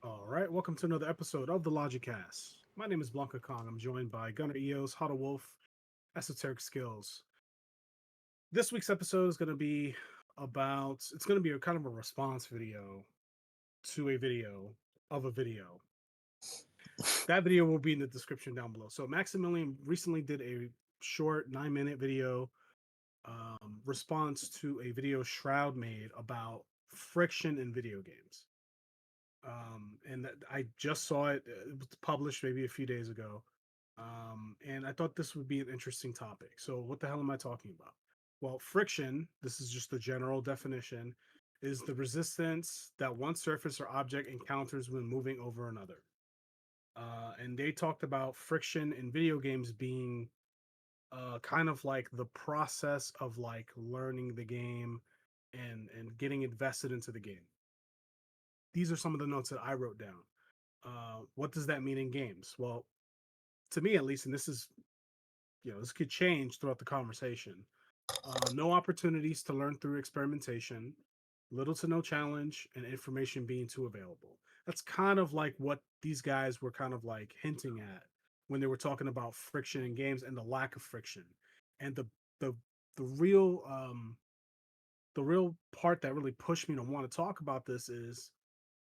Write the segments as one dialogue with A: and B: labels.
A: All right, welcome to another episode of the Logicast. My name is Blanca Kong. I'm joined by Gunnar Eos, Huddle Wolf, Esoteric Skills. This week's episode is going to be it's going to be a kind of a response video to a video of a video. That video will be in the description down below. So, Maximillian recently did a short 9-minute video response to a video Shroud made about friction in video games. I just saw it. It was published maybe a few days ago. And I thought this would be an interesting topic. So, what the hell am I talking about? Well, friction, this is just the general definition, is the resistance that one surface or object encounters when moving over another. And they talked about friction in video games being kind of like the process of like learning the game and getting invested into the game. These are some of the notes that I wrote down. What does that mean in games? Well, to me at least, and this is, this could change throughout the conversation. No opportunities to learn through experimentation, little to no challenge, and information being too available. That's kind of like what these guys were kind of like hinting at when they were talking about friction in games and the lack of friction. And the the real the real part that really pushed me to want to talk about this is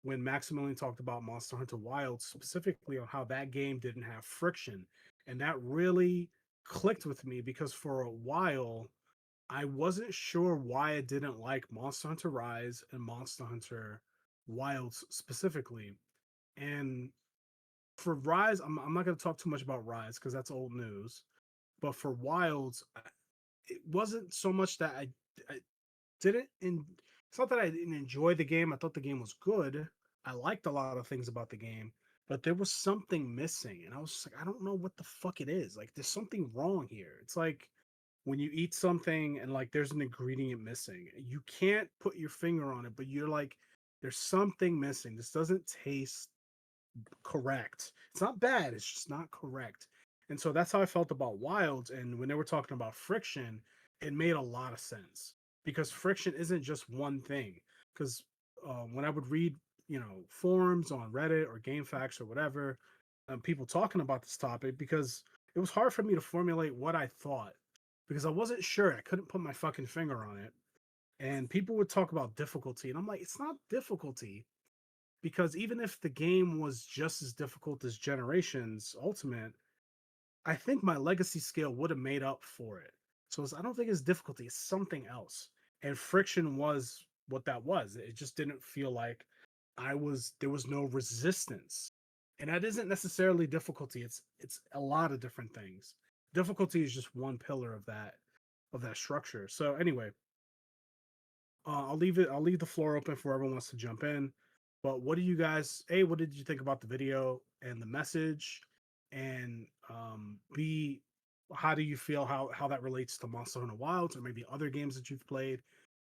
A: when Maximilian talked about Monster Hunter Wild, specifically on how that game didn't have friction. And that really clicked with me because for a while, I wasn't sure why I didn't like Monster Hunter Rise and Monster Hunter Wilds specifically. And for Rise, I'm not going to talk too much about Rise because that's old news. But for Wilds, it wasn't so much that I didn't. It's not that I didn't enjoy the game. I thought the game was good. I liked a lot of things about the game, but there was something missing, and I was just like, I don't know what the fuck it is. Like, there's something wrong here. It's like when you eat something and like there's an ingredient missing. You can't put your finger on it, but you're like, there's something missing. This doesn't taste correct. It's not bad. It's just not correct. And so that's how I felt about Wilds. And when they were talking about friction, it made a lot of sense because friction isn't just one thing. Because when I would read, forums on Reddit or GameFAQs or whatever, people talking about this topic, because it was hard for me to formulate what I thought because I wasn't sure. I couldn't put my fucking finger on it. And people would talk about difficulty, and I'm like, it's not difficulty because even if the game was just as difficult as Generations Ultimate, I think my legacy scale would have made up for it. So I don't think it's difficulty, it's something else. And friction was what that was. It just didn't feel like there was no resistance. And that isn't necessarily difficulty. It's a lot of different things. Difficulty is just one pillar of that structure. So anyway, I'll leave the floor open for whoever wants to jump in. But what do you guys? A, what did you think about the video and the message? And B, how do you feel how that relates to Monster Hunter Wilds or maybe other games that you've played,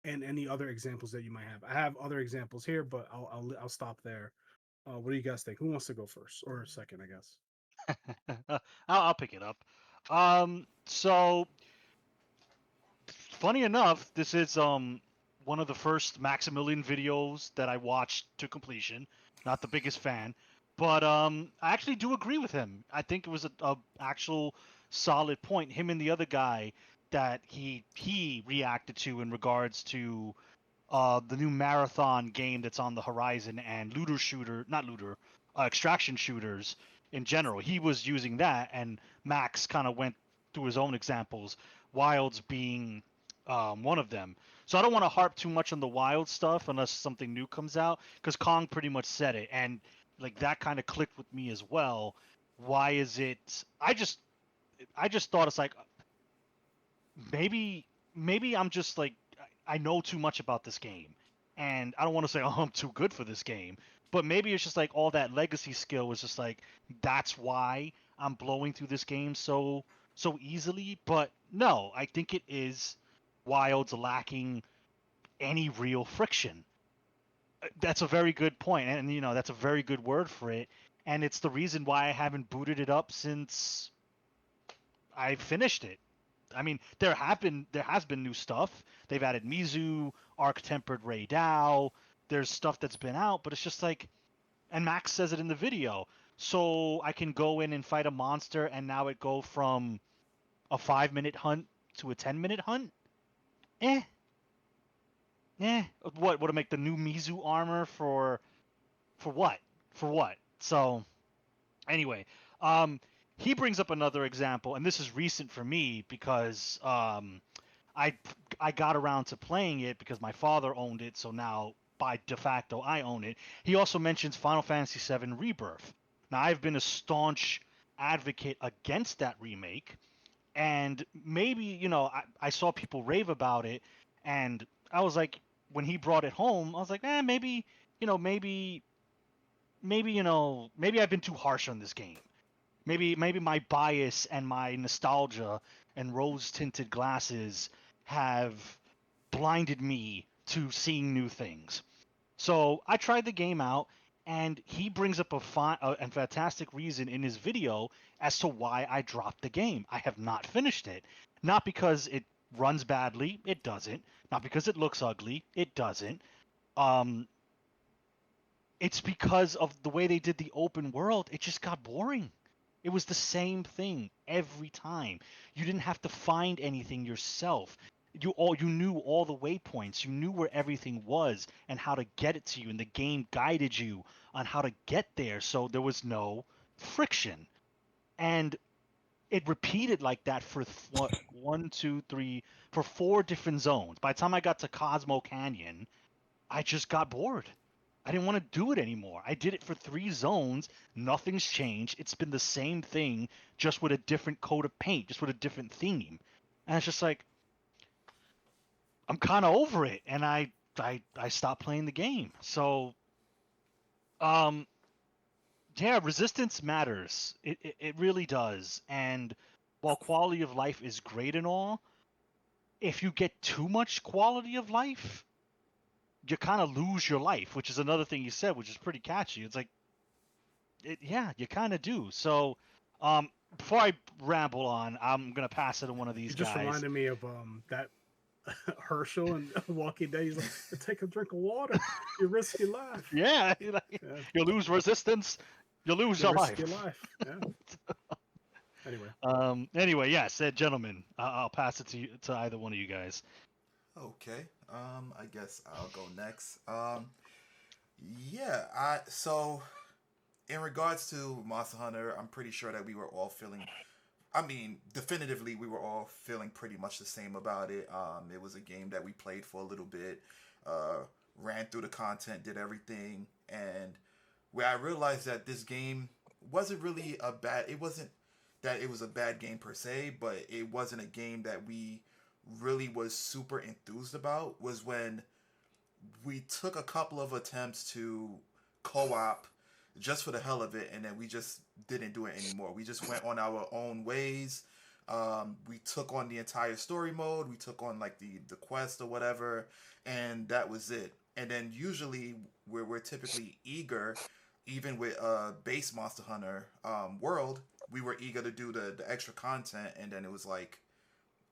A: and any other examples that you might have? I have other examples here, but I'll stop there. What do you guys think? Who wants to go first or second? I guess.
B: I'll pick it up. So funny enough, this is one of the first Maximillian videos that I watched to completion. Not the biggest fan, but I actually do agree with him. I think it was a actual solid point. Him and the other guy that he reacted to in regards to the new marathon game that's on the horizon and looter shooter, not looter, extraction shooters in general. He was using that, and Max kind of went through his own examples, Wilds being one of them. So I don't want to harp too much on the Wild stuff unless something new comes out, because Kong pretty much said it, and like that kind of clicked with me as well. Why is it? I just thought it's like maybe I'm just like I know too much about this game, and I don't want to say oh I'm too good for this game, but maybe it's just like all that legacy skill was just like that's why I'm blowing through this game so easily. But no, I think it is Wild's lacking any real friction. That's a very good point, and that's a very good word for it, and it's the reason why I haven't booted it up since I finished it. I mean, there has been new stuff. They've added Mizu, Arc Tempered Ray Dow. There's stuff that's been out, but it's just like And Max says it in the video. So I can go in and fight a monster, and now it go from a 5-minute hunt to a 10-minute hunt. Eh, What? Would it make the new Mizu armor for what? For what? So anyway, um, he brings up another example, and this is recent for me because I I got around to playing it because my father owned it, so now by de facto I own it. He also mentions Final Fantasy VII Rebirth. Now I've been a staunch advocate against that remake, and maybe I saw people rave about it, and I was like, when he brought it home, I was like, maybe maybe I've been too harsh on this game. Maybe my bias and my nostalgia and rose tinted glasses have blinded me to seeing new things. So I tried the game out, and he brings up a fantastic reason in his video as to why I dropped the game. I have not finished it. Not because it runs badly, it doesn't. Not because it looks ugly, it doesn't. Um, it's because of the way they did the open world. It just got boring. It was the same thing every time. You didn't have to find anything yourself. You knew all the waypoints. You knew where everything was and how to get it to you, and the game guided you on how to get there. So there was no friction, and it repeated like that for what, one, two, three, for 4 different zones. By the time I got to Cosmo Canyon, I just got bored. I didn't want to do it anymore. I did it for 3 zones. Nothing's changed. It's been the same thing, just with a different coat of paint, just with a different theme. And it's just like, I'm kind of over it, and I stopped playing the game. So, um, yeah, resistance matters. It really does. And while quality of life is great and all, if you get too much quality of life, you kind of lose your life, which is another thing you said, which is pretty catchy. It's like, yeah, you kind of do. So, before I ramble on, I'm gonna pass it to one of these
A: It just
B: guys.
A: reminded me of that Herschel and Walking Dead. He's like, take a drink of water. You risk your life.
B: Yeah,
A: Yeah,
B: you lose resistance, you lose
A: you
B: your
A: risk
B: life.
A: your life. Yeah. Anyway,
B: Anyway, yes, gentlemen, I'll pass it to either one of you guys.
C: Okay. I guess I'll go next. Yeah. So in regards to Monster Hunter, I'm pretty sure that we were all feeling. I mean, definitively, we were all feeling pretty much the same about it. It was a game that we played for a little bit, uh, ran through the content, did everything, and where I realized that this game wasn't really a bad. It wasn't that it was a bad game per se, but it wasn't a game that we really was super enthused about. Was when we took a couple of attempts to co-op just for the hell of it, and then we just didn't do it anymore. We just went on our own ways. We took on the entire story mode. We took on like the quest or whatever, and that was it. And then usually where we're typically eager, even with base Monster Hunter world, we were eager to do the extra content, and then it was like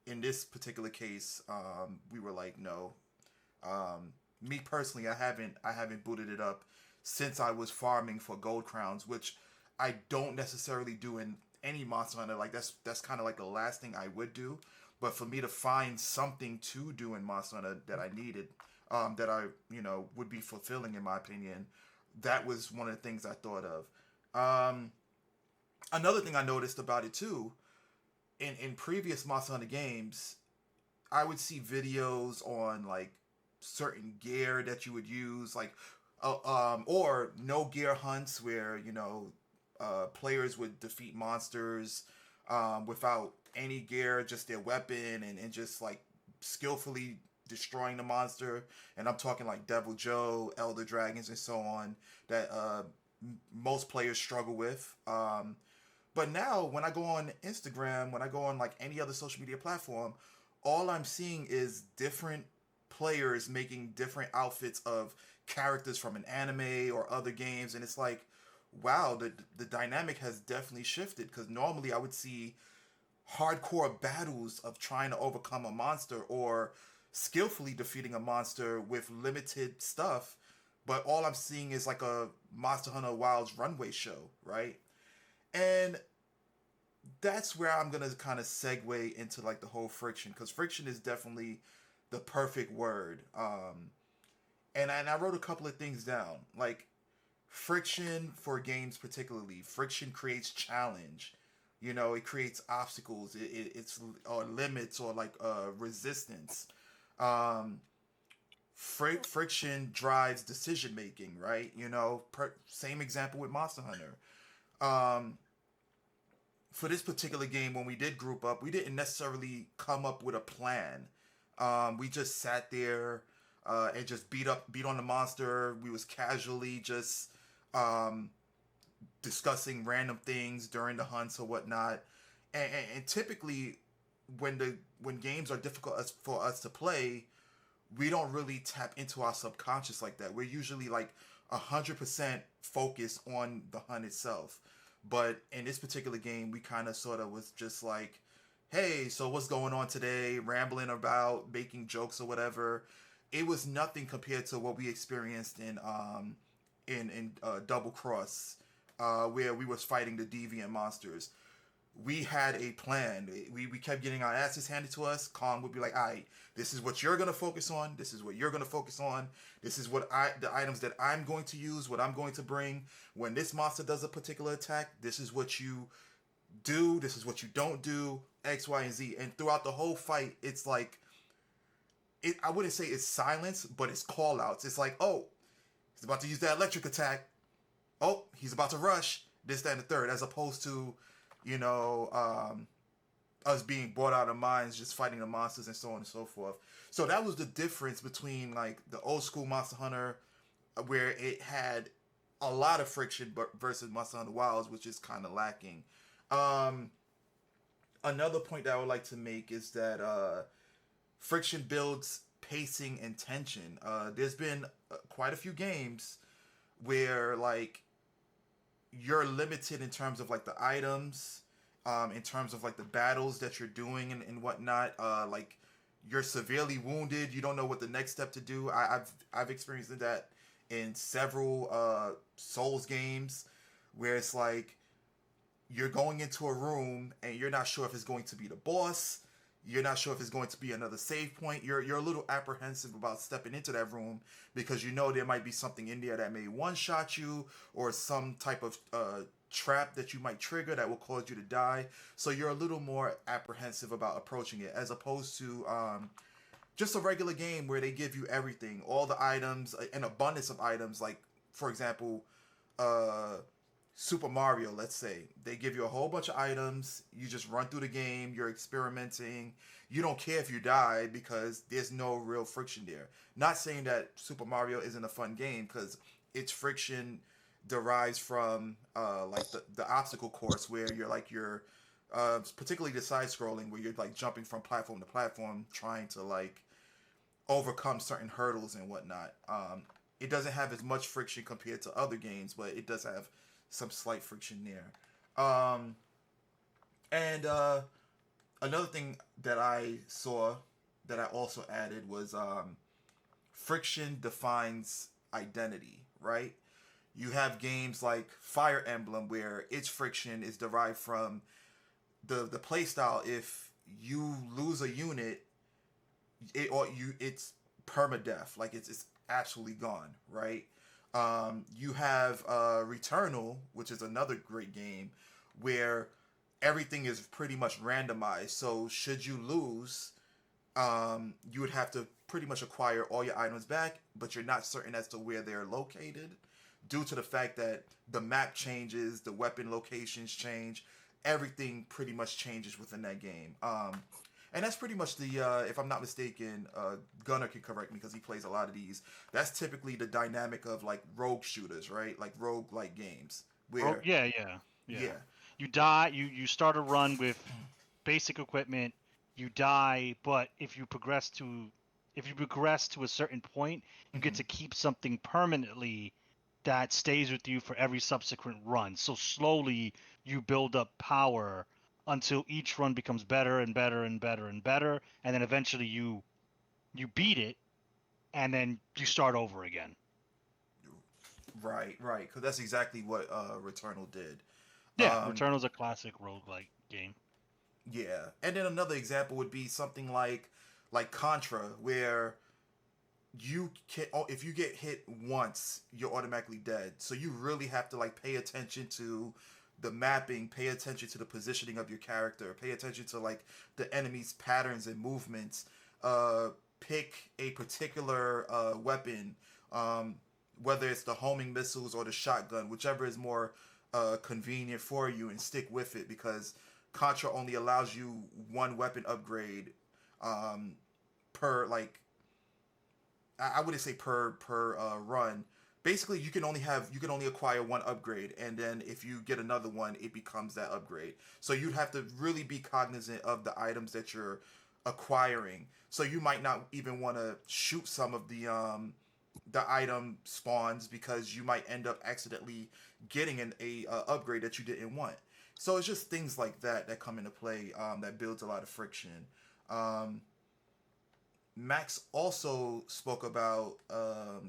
C: in this particular case, we were like, no. Me personally, I haven't booted it up since I was farming for gold crowns, which I don't necessarily do in any Monster Hunter. Like that's kind of like the last thing I would do. But for me to find something to do in Monster Hunter that I needed, that I would be fulfilling in my opinion, that was one of the things I thought of. Um, Another thing I noticed about it too, in previous Monster Hunter games, I would see videos on like certain gear that you would use, like or no gear hunts where players would defeat monsters without any gear, just their weapon, and just like skillfully destroying the monster. And I'm talking like Devil Joe, Elder Dragons, and so on that most players struggle with. But now, when I go on Instagram, when I go on like any other social media platform, all I'm seeing is different players making different outfits of characters from an anime or other games, and it's like, wow, the dynamic has definitely shifted. Because normally I would see hardcore battles of trying to overcome a monster or skillfully defeating a monster with limited stuff. but all I'm seeing is like a Monster Hunter Wilds runway show, right? And that's where I'm gonna kind of segue into like the whole friction, because friction is definitely the perfect word. And I wrote a couple of things down, like friction for games particularly. Friction creates challenge. You know, it creates obstacles. It's or limits or like resistance. Um, friction drives decision making, right? You know, same example with Monster Hunter. Um, for this particular game, when we did group up, we didn't necessarily come up with a plan. We just sat there and just beat on the monster. We was casually just um, discussing random things during the hunts or whatnot. And typically, when games are difficult for us to play, we don't really tap into our subconscious like that. We're usually like 100% focused on the hunt itself. But in this particular game, we kind of sort of was just like, hey, so what's going on today? Rambling about, making jokes or whatever. It was nothing compared to what we experienced in Double Cross, where we was fighting the deviant monsters. We had a plan. We kept getting our asses handed to us. Kong would be like, all right, this is what you're going to focus on. This is what you're going to focus on. This is the items that I'm going to use, what I'm going to bring. When this monster does a particular attack, this is what you do. This is what you don't do. X, Y, and Z. And throughout the whole fight, it's like, I wouldn't say it's silence, but it's call outs. It's like, oh, he's about to use that electric attack. Oh, he's about to rush. This, that, and the third. As opposed to, you know, us being brought out of minds, just fighting the monsters and so on and so forth. So that was the difference between like the old school Monster Hunter, where it had a lot of friction, but versus Monster Hunter Wilds, which is kind of lacking. Another point that I would like to make is that friction builds pacing and tension. There's been quite a few games where like you're limited in terms of like the items, in terms of like the battles that you're doing and whatnot. Like you're severely wounded, you don't know what the next step to do. I've experienced that in several Souls games, where it's like you're going into a room and you're not sure if it's going to be the boss. You're not sure if it's going to be another save point. You're a little apprehensive about stepping into that room because you know there might be something in there that may one-shot you, or some type of trap that you might trigger that will cause you to die. So you're a little more apprehensive about approaching it, as opposed to just a regular game where they give you everything, all the items, an abundance of items. Like, for example, Super Mario, let's say. They give you a whole bunch of items. You just run through the game. You're experimenting. You don't care if you die because there's no real friction there. Not saying that Super Mario isn't a fun game, because its friction derives from like the obstacle course, where you're particularly the side scrolling, where you're like jumping from platform to platform trying to like overcome certain hurdles and whatnot. It doesn't have as much friction compared to other games, but it does have some slight friction there. And another thing that I saw that I also added was friction defines identity, right? You have games like Fire Emblem, where its friction is derived from the playstyle. If you lose a unit, it's permadeath, like it's absolutely gone, right? You have Returnal, which is another great game, where everything is pretty much randomized. So should you lose, you would have to pretty much acquire all your items back, but you're not certain as to where they're located, due to the fact that the map changes, the weapon locations change, everything pretty much changes within that game. And that's pretty much the, if I'm not mistaken, Gunnar can correct me because he plays a lot of these. That's typically the dynamic of like rogue shooters, right? Like rogue-like games. Where,
B: Yeah.
C: yeah.
B: You die. You start a run with basic equipment. You die, but if you progress to a certain point, you get to keep something permanently that stays with you for every subsequent run. So slowly you build up power until each run becomes better and better and better and better, and then eventually you beat it, and then you start over again.
C: Right, right, because that's exactly what Returnal did.
B: Yeah,
C: Um,
B: Returnal's a classic roguelike game.
C: yeah, and then another example would be something like Contra, where you can if you get hit once, you're automatically dead. So you really have to like pay attention to the mapping, pay attention to the positioning of your character, pay attention to like the enemy's patterns and movements. Pick a particular weapon, um, whether it's the homing missiles or the shotgun, whichever is more convenient for you, and stick with it because Contra only allows you one weapon upgrade um, per like I wouldn't say per run. Basically, you can only acquire one upgrade, and then if you get another one, it becomes that upgrade. So you'd have to really be cognizant of the items that you're acquiring. So you might not even want to shoot some of the item spawns because you might end up accidentally getting a upgrade that you didn't want. So it's just things like that that come into play that builds a lot of friction. Um, Max also spoke about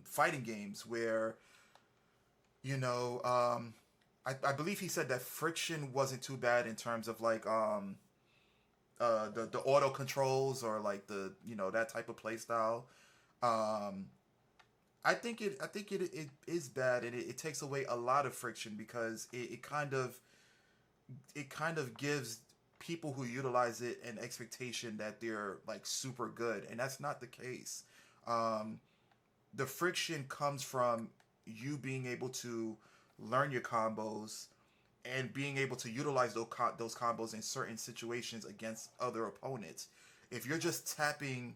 C: fighting games where, you know, I believe he said that friction wasn't too bad in terms of like the auto controls or like the that type of play style. Um, I think it is bad and it takes away a lot of friction because it kind of gives people who utilize it an expectation that they're like super good, and that's not the case. Um, the friction comes from you being able to learn your combos and being able to utilize those combos in certain situations against other opponents. If you're just tapping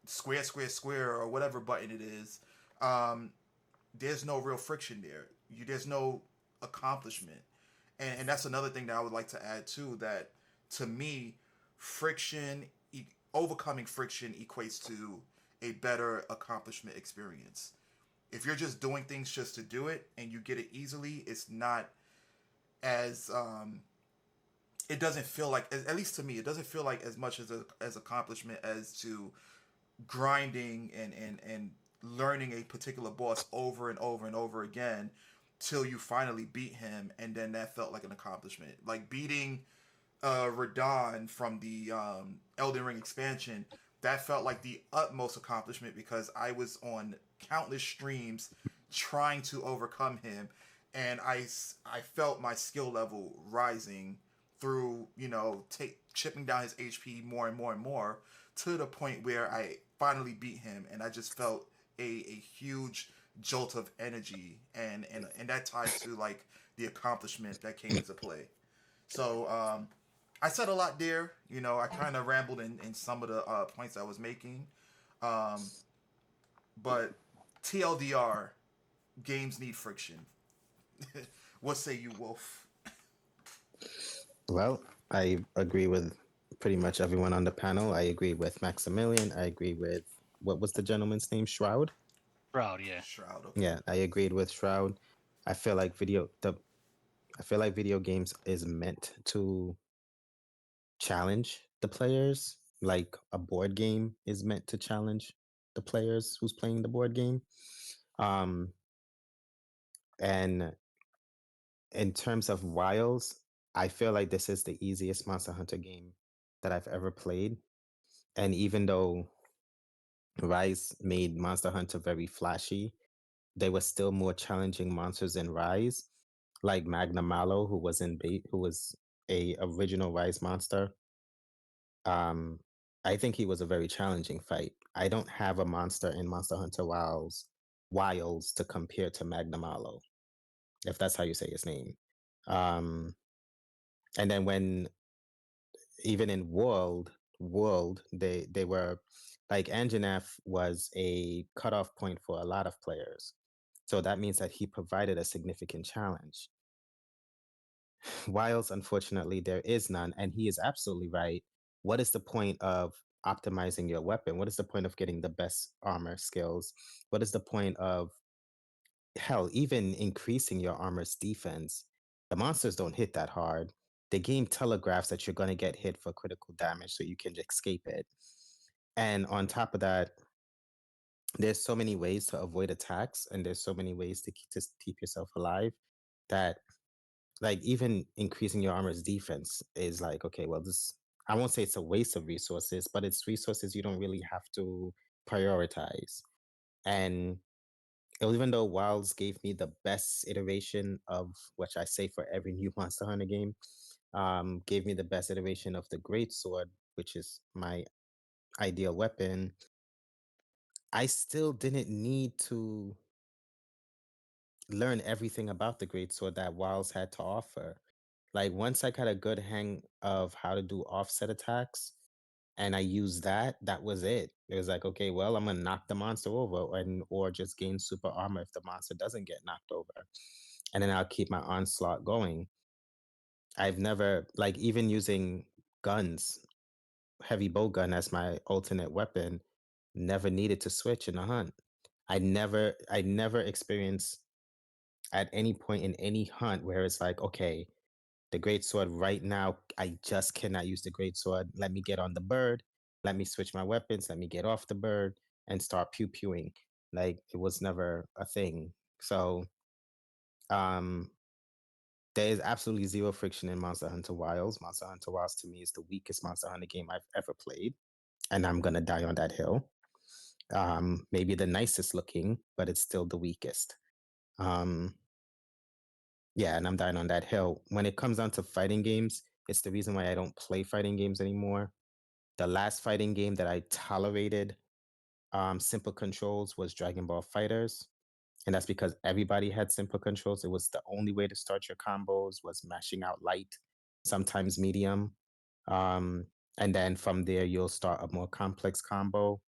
C: square, square, square, or whatever button it is, um, there's no real friction there. There's no accomplishment, and that's another thing that I would like to add too. That to me, friction, overcoming friction equates to a better accomplishment experience. If you're just doing things just to do it and you get it easily, it's not as it doesn't feel like, at least to me, it doesn't feel like as much as accomplishment as to grinding and learning a particular boss over and over and over again till you finally beat him, and then that felt like an accomplishment. Like beating Radon from the Elden Ring expansion, that felt like the utmost accomplishment because I was on countless streams trying to overcome him, and I felt my skill level rising through chipping down his HP more and more and more to the point where I finally beat him, and I just felt a huge jolt of energy, and that ties to like the accomplishment that came into play. So I said a lot there. I kind of rambled in some of the points I was making. Um, but TLDR, games need friction. What say you, Wolf?
D: Well, I agree with pretty much everyone on the panel. I agree with Maximilian. I agree with what was the gentleman's name? Shroud?
B: Proud, yeah.
C: Shroud, okay.
D: Yeah, I agreed with Shroud. I feel like video games is meant to challenge the players, like a board game is meant to challenge the players who's playing the board game. Um, and in terms of Wiles, I feel like this is the easiest Monster Hunter game that I've ever played. And even though Rise made Monster Hunter very flashy, there were still more challenging monsters in Rise, like Magna Malo, who was a original Rise monster. Um, I think he was a very challenging fight. I don't have a monster in Monster Hunter Wilds to compare to Magna Malo, if that's how you say his name. Um, and then when even in World, they were like Anjanath was a cutoff point for a lot of players. So that means that he provided a significant challenge. Whilst unfortunately there is none, and he is absolutely right. What is the point of optimizing your weapon? What is the point of getting the best armor skills? What is the point of hell, even increasing your armor's defense? The monsters don't hit that hard. The game telegraphs that you're going to get hit for critical damage so you can escape it. And on top of that, there's so many ways to avoid attacks, and there's so many ways to keep yourself alive that, like, even increasing your armor's defense is like, okay, well, this, I won't say it's a waste of resources, but it's resources you don't really have to prioritize. And even though Wilds gave me the best iteration of, which I say for every new Monster Hunter game, gave me the best iteration of the Great Sword, which is my ideal weapon, I still didn't need to learn everything about the Great Sword that Wilds had to offer. Like, once I got a good hang of how to do offset attacks and I used that, that was it. It was like, okay, well, I'm gonna knock the monster over, and or just gain super armor if the monster doesn't get knocked over. And then I'll keep my onslaught going. I've never, like, even using guns, heavy bow gun as my alternate weapon, never needed to switch in a hunt. I never experienced at any point in any hunt where it's like, okay, the great sword right now, I just cannot use the great sword. Let me get on the bird. Let me switch my weapons. Let me get off the bird and start pew pewing. Like, it was never a thing. So um there is absolutely zero friction in Monster Hunter Wilds. Monster Hunter Wilds to me is the weakest Monster Hunter game I've ever played, and I'm gonna die on that hill. Maybe the nicest looking, but it's still the weakest. Um, yeah, and I'm dying on that hill. When it comes down to fighting games, it's the reason why I don't play fighting games anymore. The last fighting game that I tolerated simple controls was Dragon Ball Fighters, and that's because everybody had simple controls. It was the only way to start your combos was mashing out light, sometimes medium, um, and then from there you'll start a more complex combo.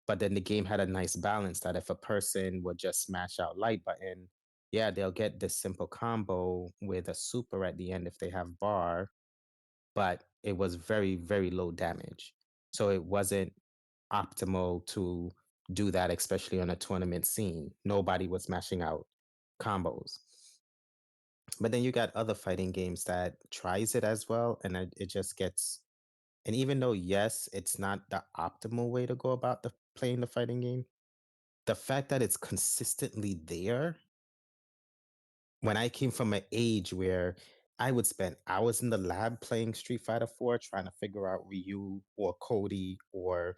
D: But then the game had a nice balance that if a person would just smash out light button, yeah, they'll get this simple combo with a super at the end if they have bar, but it was very, very low damage. So it wasn't optimal to do that, especially on a tournament scene. Nobody was mashing out combos. But then you got other fighting games that tries it as well, and it just gets. And even though yes, it's not the optimal way to go about the playing the fighting game, the fact that it's consistently there. When I came from an age where I would spend hours in the lab playing Street Fighter 4 trying to figure out Ryu or Cody or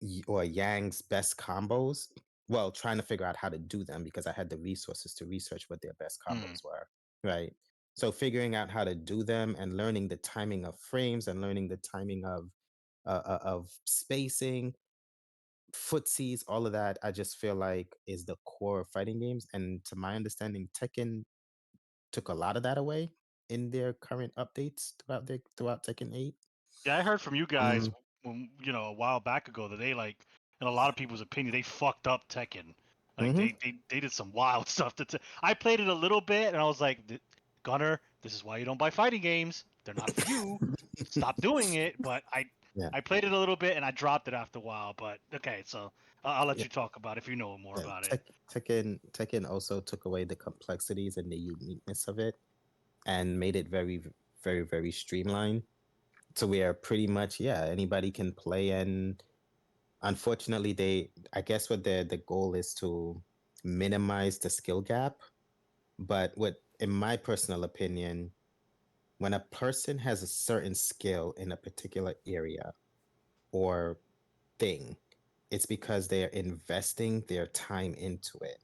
D: Yang's best combos. Well, trying to figure out how to do them because I had the resources to research what their best
B: Hmm.
D: combos were. Right. So figuring out how to do them and learning the timing of frames and learning the timing of spacing, footsies, all of that, I just feel like is the core of fighting games. And to my understanding, Tekken took a lot of that away in their current updates throughout Tekken 8.
B: Yeah, I heard from you guys
D: Um,
B: when a while back ago that they like, in a lot of people's opinion, they fucked up Tekken. Like
D: mhm.
B: they did some wild stuff. I played it a little bit and I was like, Gunner, this is why you don't buy fighting games. They're not for you. Stop doing it. But
D: Yeah,
B: I played it a little bit and I dropped it after a while. But okay, so I'll let
D: yeah,
B: you talk about it if you know more
D: yeah.
B: about it.
D: Tekken also took away the complexities and the uniqueness of it and made it very, very, very streamlined to where pretty much, yeah, anybody can play. And unfortunately, I guess what the goal is to minimize the skill gap. But in my personal opinion, when a person has a certain skill in a particular area or thing, it's because they are investing their time into it.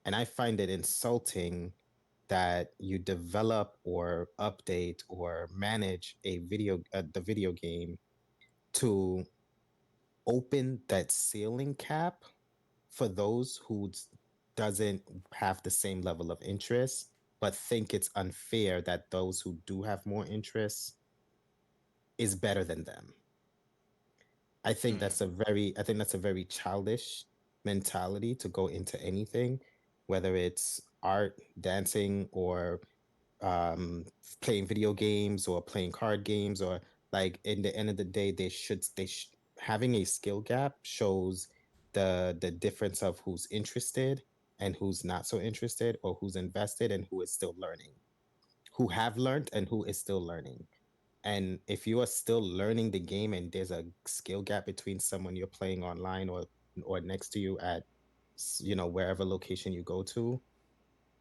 D: And I find it insulting that you develop or update or manage the video game to open that ceiling cap for those who doesn't have the same level of interest, but think it's unfair that those who do have more interest is better than them.
B: Hmm.
D: I think that's a very childish mentality to go into anything, whether it's art, dancing, or playing video games or playing card games, or like in the end of the day, having a skill gap shows the difference of who's interested and who's not so interested, or who's invested and who is still learning, who have learned and who is still learning. And if you are still learning the game and there's a skill gap between someone you're playing online or or next to you at wherever location you go to,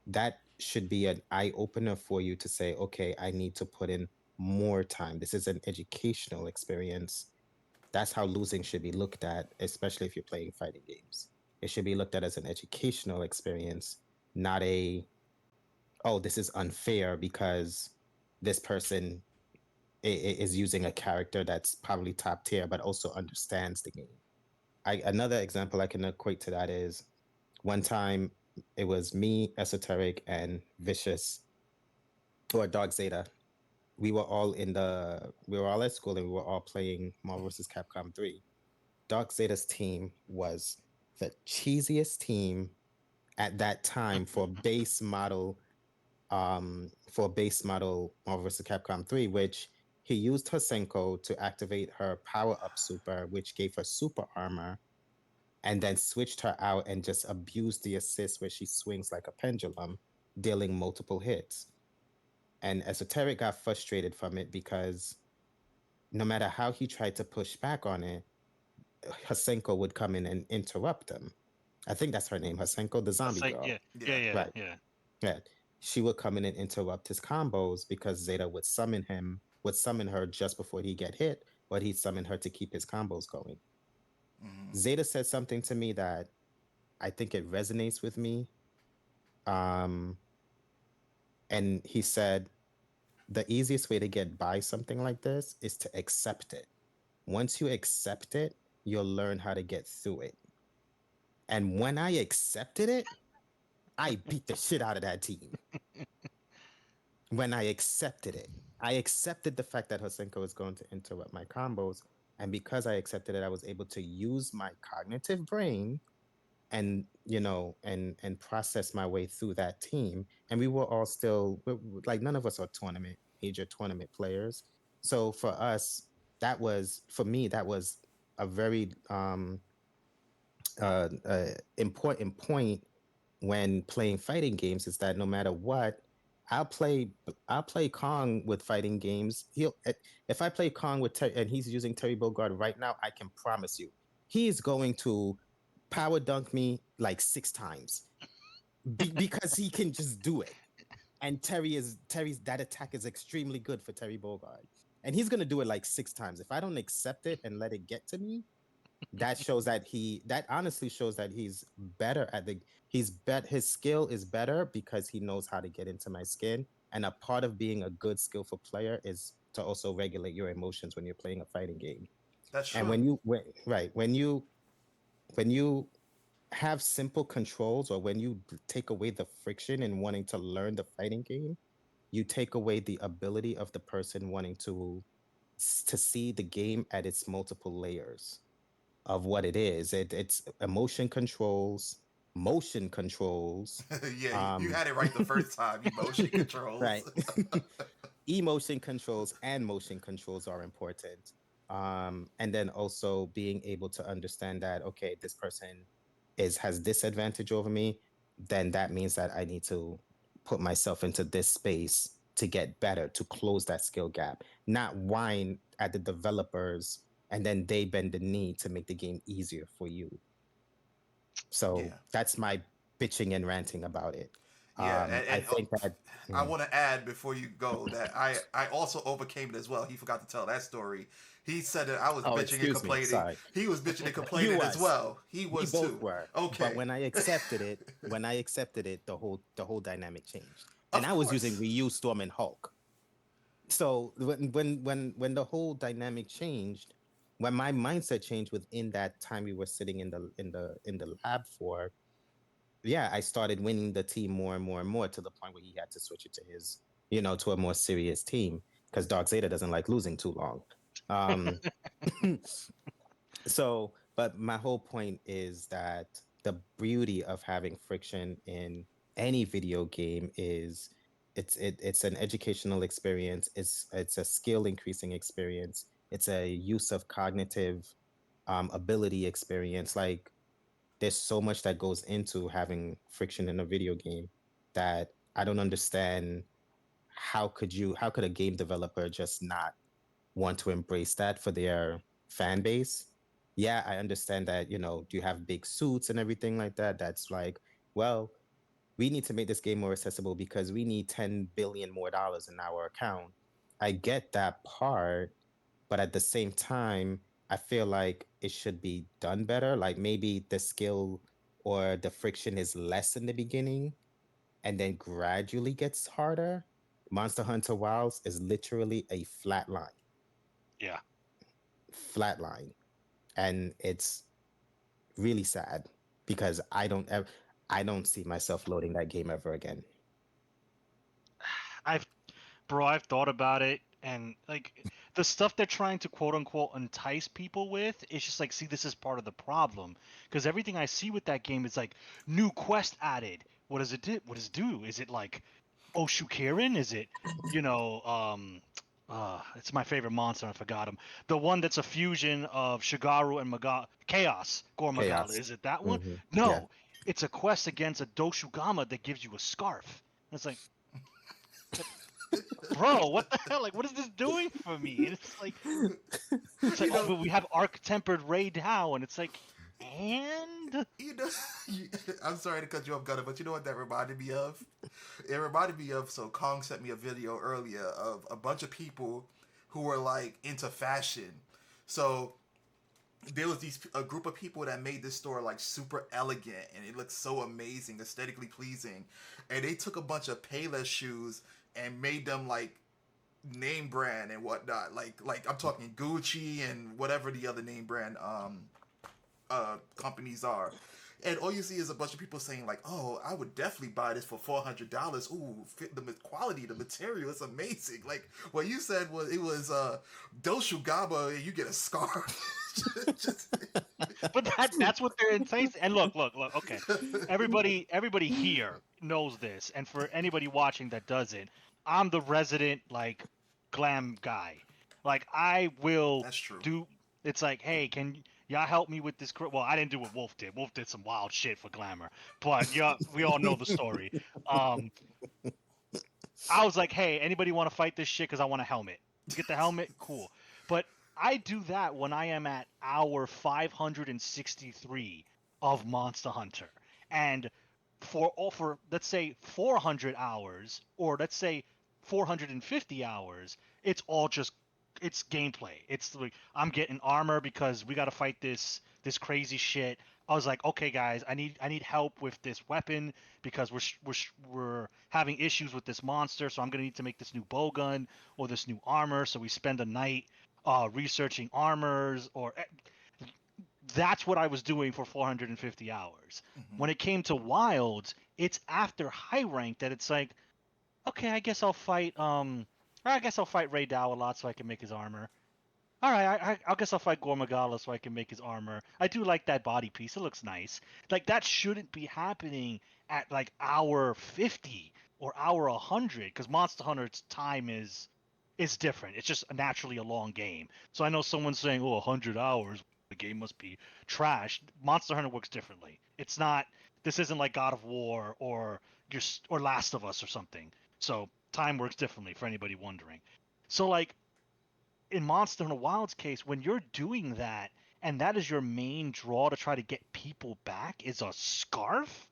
D: that should be an eye opener for you to say, okay, I need to put in more time. This is an educational experience. That's how losing should be looked at, especially if you're playing fighting games. It should be looked at as an educational experience, not a, oh, this is unfair because this person is using a character that's probably top tier, but also understands the game. Another example I can equate to that is one time it was me, Esoteric, and Vicious, or Dog Zeta. We were all at school and we were all playing Marvel vs. Capcom 3. Dog Zeta's team was the cheesiest team at that time for base model Marvel vs. Capcom 3, which he used Hosenko to activate her power up super, which gave her super armor, and then switched her out and just abused the assist where she swings like a pendulum, dealing multiple hits. And Esoteric got frustrated from it because no matter how he tried to push back on it, Hosenko would come in and interrupt him. I think that's her name, Hosenko, the
B: That's
D: zombie
B: like,
D: girl.
C: Yeah.
D: Right.
B: yeah.
D: Yeah. She would come in and interrupt his combos because Zeta would summon her just before he get hit, but he'd summon her to keep his combos going.
C: Hmm.
D: Zeta said something to me that I think it resonates with me. Um, and he said, the easiest way to get by something like this is to accept it. Once you accept it, you'll learn how to get through it. And when I accepted it, I beat the shit out of that team. When I accepted it, I accepted the fact that Hosenko is going to interrupt my combos. And because I accepted it, I was able to use my cognitive brain and process my way through that team. And we were all still like, none of us are major tournament players. So for us, for me that was a very important point when playing fighting games, is that no matter what, I'll play I'll play Kong with fighting games. If I play Kong with and he's using Terry Bogard right now, I can promise you he's going to power dunk me like 6 times because he can just do it. And Terry's that attack is extremely good for Terry Bogard, and he's gonna do it like 6 times. If I don't accept it and let it get to me, that honestly shows that he's better at the his skill is better because he knows how to get into my skin. And a part of being a good skillful player is to also regulate your emotions when you're playing a fighting game.
C: That's
D: And
C: true.
D: when you have simple controls, or when you take away the friction in wanting to learn the fighting game, you take away the ability of the person wanting to see the game at its multiple layers of what it is. It's emotion controls, motion controls,
C: Yeah, you
D: um,
C: had it right the first time. Emotion controls.
D: right? Emotion controls and motion controls are important. And then also being able to understand that, okay, this person has disadvantage over me, then that means that I need to put myself into this space to get better, to close that skill gap, not whine at the developers and then they bend the knee to make the game easier for you. So
C: Yeah.
D: that's my bitching and ranting about it.
C: Yeah,
D: I think that
C: I
D: mm,
C: want to add before you go that I also overcame it as well. He forgot to tell that story. He said that I was
D: oh,
C: bitching and
D: excuse me,
C: complaining.
D: sorry.
C: He was bitching and
D: You
C: complaining as
D: was.
C: well. He
D: We
C: was
D: both
C: too.
D: were. But
C: Okay.
D: when I accepted it, the whole dynamic changed. And
C: Of
D: I was using
C: course.
D: Ryu, Storm, and Hulk. So when the whole dynamic changed, when my mindset changed within that time we were sitting in the lab for, yeah, I started winning the team more and more and more, to the point where he had to switch it to to a more serious team, because Dark Zeta doesn't like losing too long. Um, so, but my whole point is that the beauty of having friction in any video game is it's an educational experience. It's a skill increasing experience. It's a use of cognitive ability experience. Like, there's so much that goes into having friction in a video game that I don't understand. How could a game developer just not want to embrace that for their fan base? yeah, I understand that, you have big suits and everything like that. That's like, well, we need to make this game more accessible because we need 10 billion more dollars in our account. I get that part, but at the same time, I feel like it should be done better. Like maybe the skill or the friction is less in the beginning and then gradually gets harder. Monster Hunter Wilds is literally a
B: Yeah.
D: flat line, and it's really sad because I don't see myself loading that game ever again.
B: I've I've thought about it, and like the stuff they're trying to quote unquote entice people with, it's just like, see, this is part of the problem. Because everything I see with that game is like new quest added. What does it do? What does it do? Is it like Oshukirin? Is it, it's my favorite monster. I forgot him. The one that's a fusion of Shigaru and Chaos Gormagala.
D: Chaos.
B: Is it that one?
D: Hmm. Yeah.
B: No, it's a quest against a Doshugama that gives you a scarf. And it's like, bro, what the hell? Like, what is this doing for me? And it's like,
C: You
B: oh,
C: know,
B: but we have arc tempered Ray Dow, and it's like, and
C: you know, I'm sorry to cut you off, Gunner, but you know what that reminded me of? It reminded me of, so Kong sent me a video earlier of a bunch of people who were like into fashion. So there was a group of people that made this store like super elegant and it looked so amazing, aesthetically pleasing, and they took a bunch of Payless shoes and made them like name brand and whatnot. Like I'm talking Gucci and whatever the other name brand companies are. And all you see is a bunch of people saying like, "Oh, I would definitely buy this for $400. Ooh, fit the quality, the material, it's amazing." Like what you said was it was Doshugaba, and you get a scarf. Just-
B: but that's what they're enticing. And look. Okay, everybody here knows this, and for anybody watching that doesn't, I'm the resident like glam guy. Like I will
C: That's true.
B: do. It's like, hey, can y'all help me with this? Well, I didn't do what Wolf did. Wolf did some wild shit for glamour, but yeah, we all know the story. Um, I was like, hey, anybody want to fight this shit? Because I want a helmet. You get the helmet? Cool. But I do that when I am at hour 563 of Monster Hunter. And for let's say 400 hours, or let's say 450 hours, it's all just it's gameplay. It's like I'm getting armor because we got to fight this crazy shit. I was like, okay, guys, I need help with this weapon because we're having issues with this monster, so I'm gonna need to make this new bow gun or this new armor. So we spend a night researching armors, or that's what I was doing for 450 hours.
C: Hmm.
B: When it came to wilds, it's after high rank that it's like, okay, I guess I'll fight Ray Dow a lot so I can make his armor. All right, I guess I'll fight Gormagala so I can make his armor. I do like that body piece; it looks nice. Like that shouldn't be happening at like hour 50 or hour 100, because Monster Hunter's time is different. It's just naturally a long game. So I know someone's saying, "Oh, 100 hours, the game must be trash." Monster Hunter works differently. It's not. This isn't like God of War or Last of Us or something. So time works differently for anybody wondering. So like in Monster Hunter Wild's case, when you're doing that and that is your main draw to try to get people back is a scarf,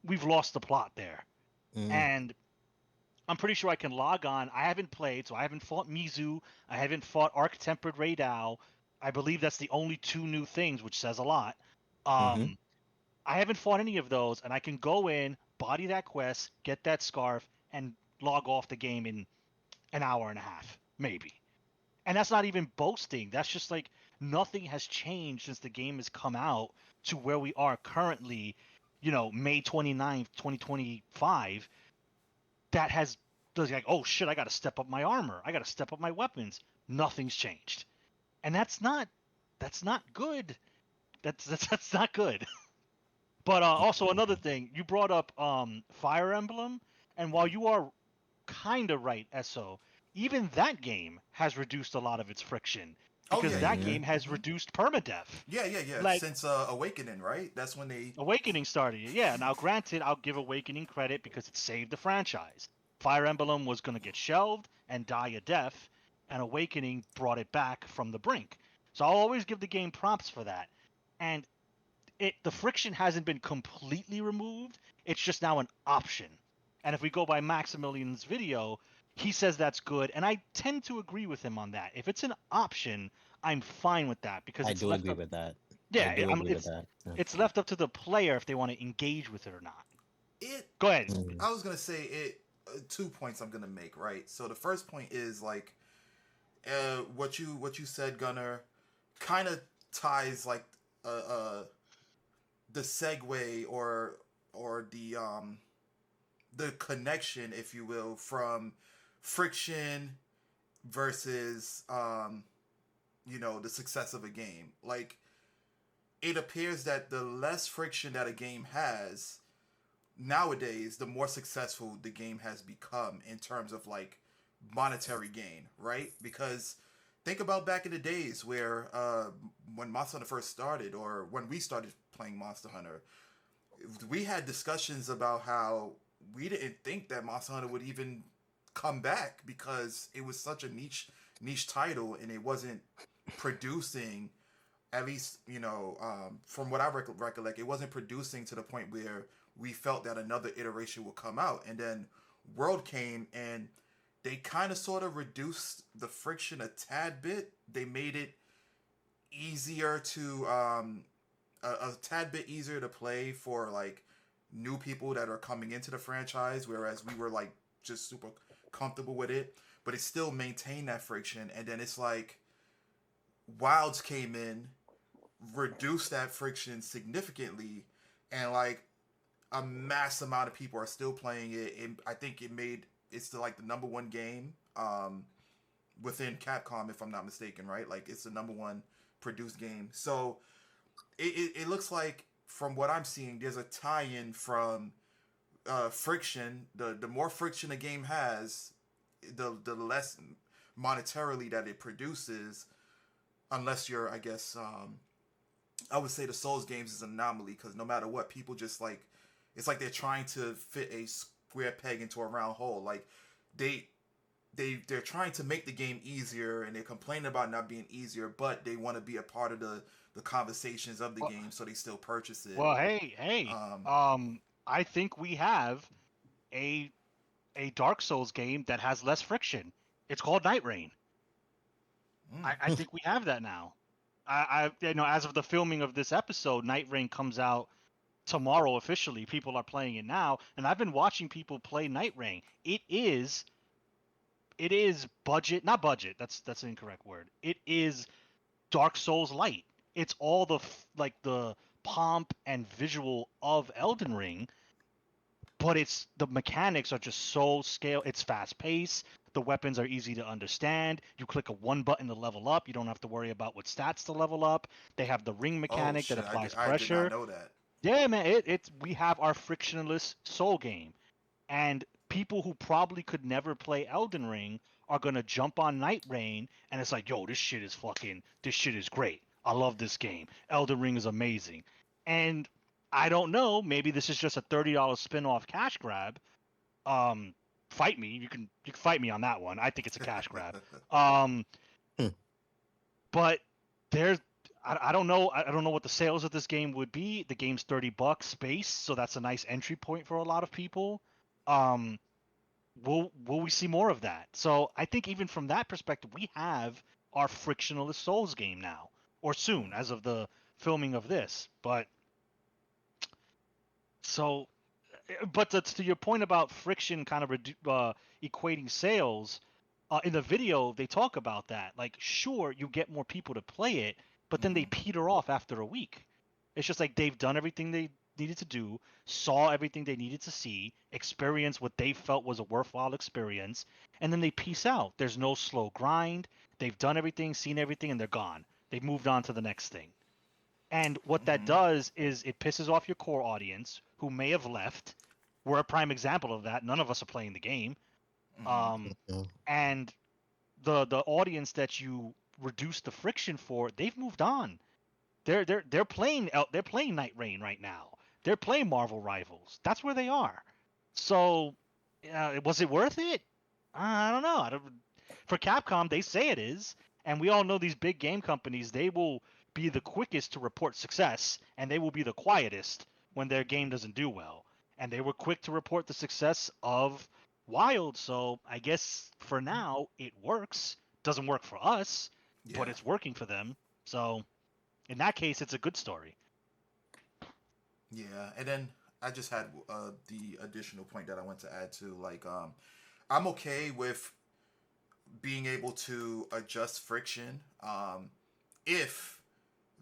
B: we've lost the plot there.
D: Mm.
B: And I'm pretty sure I can log on. I haven't played, so I haven't fought Mizu. I haven't fought Arc Tempered Raydao. I believe that's the only two new things, which says a lot.
D: Hmm.
B: Um, I haven't fought any of those, and I can go in, body that quest, get that scarf, and log off the game in an hour and a half, maybe. And that's not even boasting. That's just like nothing has changed since the game has come out to where we are currently, May 29th, 2025. That has like, oh shit, I got to step up my armor. I got to step up my weapons. Nothing's changed. And that's not good. That's not good. But also another thing, you brought up Fire Emblem, and while you are kind of right, Eso, even that game has reduced a lot of its friction
C: Oh
B: because
C: yeah,
B: that
C: yeah,
D: Hmm.
B: game has
C: hmm
B: reduced permadeath.
C: yeah, yeah, yeah.
B: Like
C: Since Awakening, right? That's when they.
B: Awakening started it. Yeah, now granted, I'll give Awakening credit because it saved the franchise. Fire Emblem was going to get shelved and die a death, and Awakening brought it back from the brink. So I'll always give the game props for that. And the friction hasn't been completely removed. It's just now an option. And if we go by Maximilian's video, he says that's good, and I tend to agree with him on that. If it's an option, I'm fine with that because
D: I
B: it's
D: do
B: left
D: agree
B: up.
D: with that. I
B: Yeah,
D: do agree with that. Yeah.
B: it's left up to the player if they want to engage with it or not.
C: It.
B: Go ahead.
D: Mm.
C: I was gonna say it. 2 points I'm gonna make. Right. So the first point is like, what you said, Gunner, kind of ties like the segue or the connection, if you will, from friction versus the success of a game. Like, it appears that the less friction that a game has nowadays, the more successful the game has become in terms of like monetary gain, right? Because think about back in the days where when Monster Hunter first started, or when we started playing Monster Hunter, we had discussions about how we didn't think that Monster Hunter would even come back because it was such a niche title, and it wasn't producing, at least from what I recollect, it wasn't producing to the point where we felt that another iteration would come out. And then World came, and they kind of sort of reduced the friction a tad bit. They made it easier to a tad bit easier to play for like new people that are coming into the franchise, whereas we were like just super comfortable with it, but it still maintained that friction. And then it's like Wilds came in, reduced that friction significantly, and like a mass amount of people are still playing it. I think it's still like the number one game within Capcom, if I'm not mistaken, right? Like, it's the number one produced game. So it looks like, from what I'm seeing, there's a tie-in from friction. The more friction a game has, the less monetarily that it produces, unless you're, I guess, I would say the Souls games is an anomaly, because no matter what, people just like, it's like they're trying to fit a square peg into a round hole. Like, they're trying to make the game easier, and they're complaining about not being easier, but they want to be a part of the conversations of the
B: Well,
C: game, so they still purchase it.
B: well, hey. I think we have a Dark Souls game that has less friction. It's called Night Rain. I think we have that now. As of the filming of this episode, Night Rain comes out tomorrow officially. People are playing it now, and I've been watching people play Night Rain. It is budget, not budget. That's an incorrect word. It is Dark Souls light. It's all like the pomp and visual of Elden Ring, but the mechanics are just so scale. It's fast paced. The weapons are easy to understand. You click a one button to level up. You don't have to worry about what stats to level up. They have the ring
C: Oh
B: mechanic that
C: shit!
B: applies
C: I did not
B: pressure.
C: know that.
B: Yeah, man, we have our frictionless soul game, and people who probably could never play Elden Ring are gonna jump on Night Rain, and it's like, yo, this shit is great. I love this game. Elden Ring is amazing, and I don't know, maybe this is just a $30 spin-off cash grab. Fight me. You can fight me on that one. I think it's a cash grab.
D: Hmm.
B: But there's I don't know. I don't know what the sales of this game would be. The game's $30 base, so that's a nice entry point for a lot of people. Will we see more of that? So I think even from that perspective, we have our frictionless Souls game now, or soon, as of the filming of this. But so, but to your point about friction kind of equating sales, in the video they talk about that. Like, sure, you get more people to play it, but then they
C: Hmm.
B: peter off after a week. It's just like they've done everything they needed to do, saw everything they needed to see, experienced what they felt was a worthwhile experience, and then they peace out. There's no slow grind. They've done everything, seen everything, and they're gone. They've moved on to the next thing. And what that
C: Hmm.
B: does is it pisses off your core audience who may have left. We're a prime example of that. None of us are playing the game.
C: Hmm.
D: Mm.
B: And the audience that you reduce the friction for, they've moved on. They're playing Night Rain right now. They're playing Marvel Rivals. That's where they are. So, was it worth it? I don't know. For Capcom, they say it is, And we all know these big game companies, they will be the quickest to report success, and they will be the quietest when their game doesn't do well. And they were quick to report the success of Wild, so I guess for now it works. Doesn't work for us, but
C: Yeah.
B: it's working for them. So in that case, it's a good story.
C: Yeah, and then I just had the additional point that I want to add to like I'm okay with being able to adjust friction if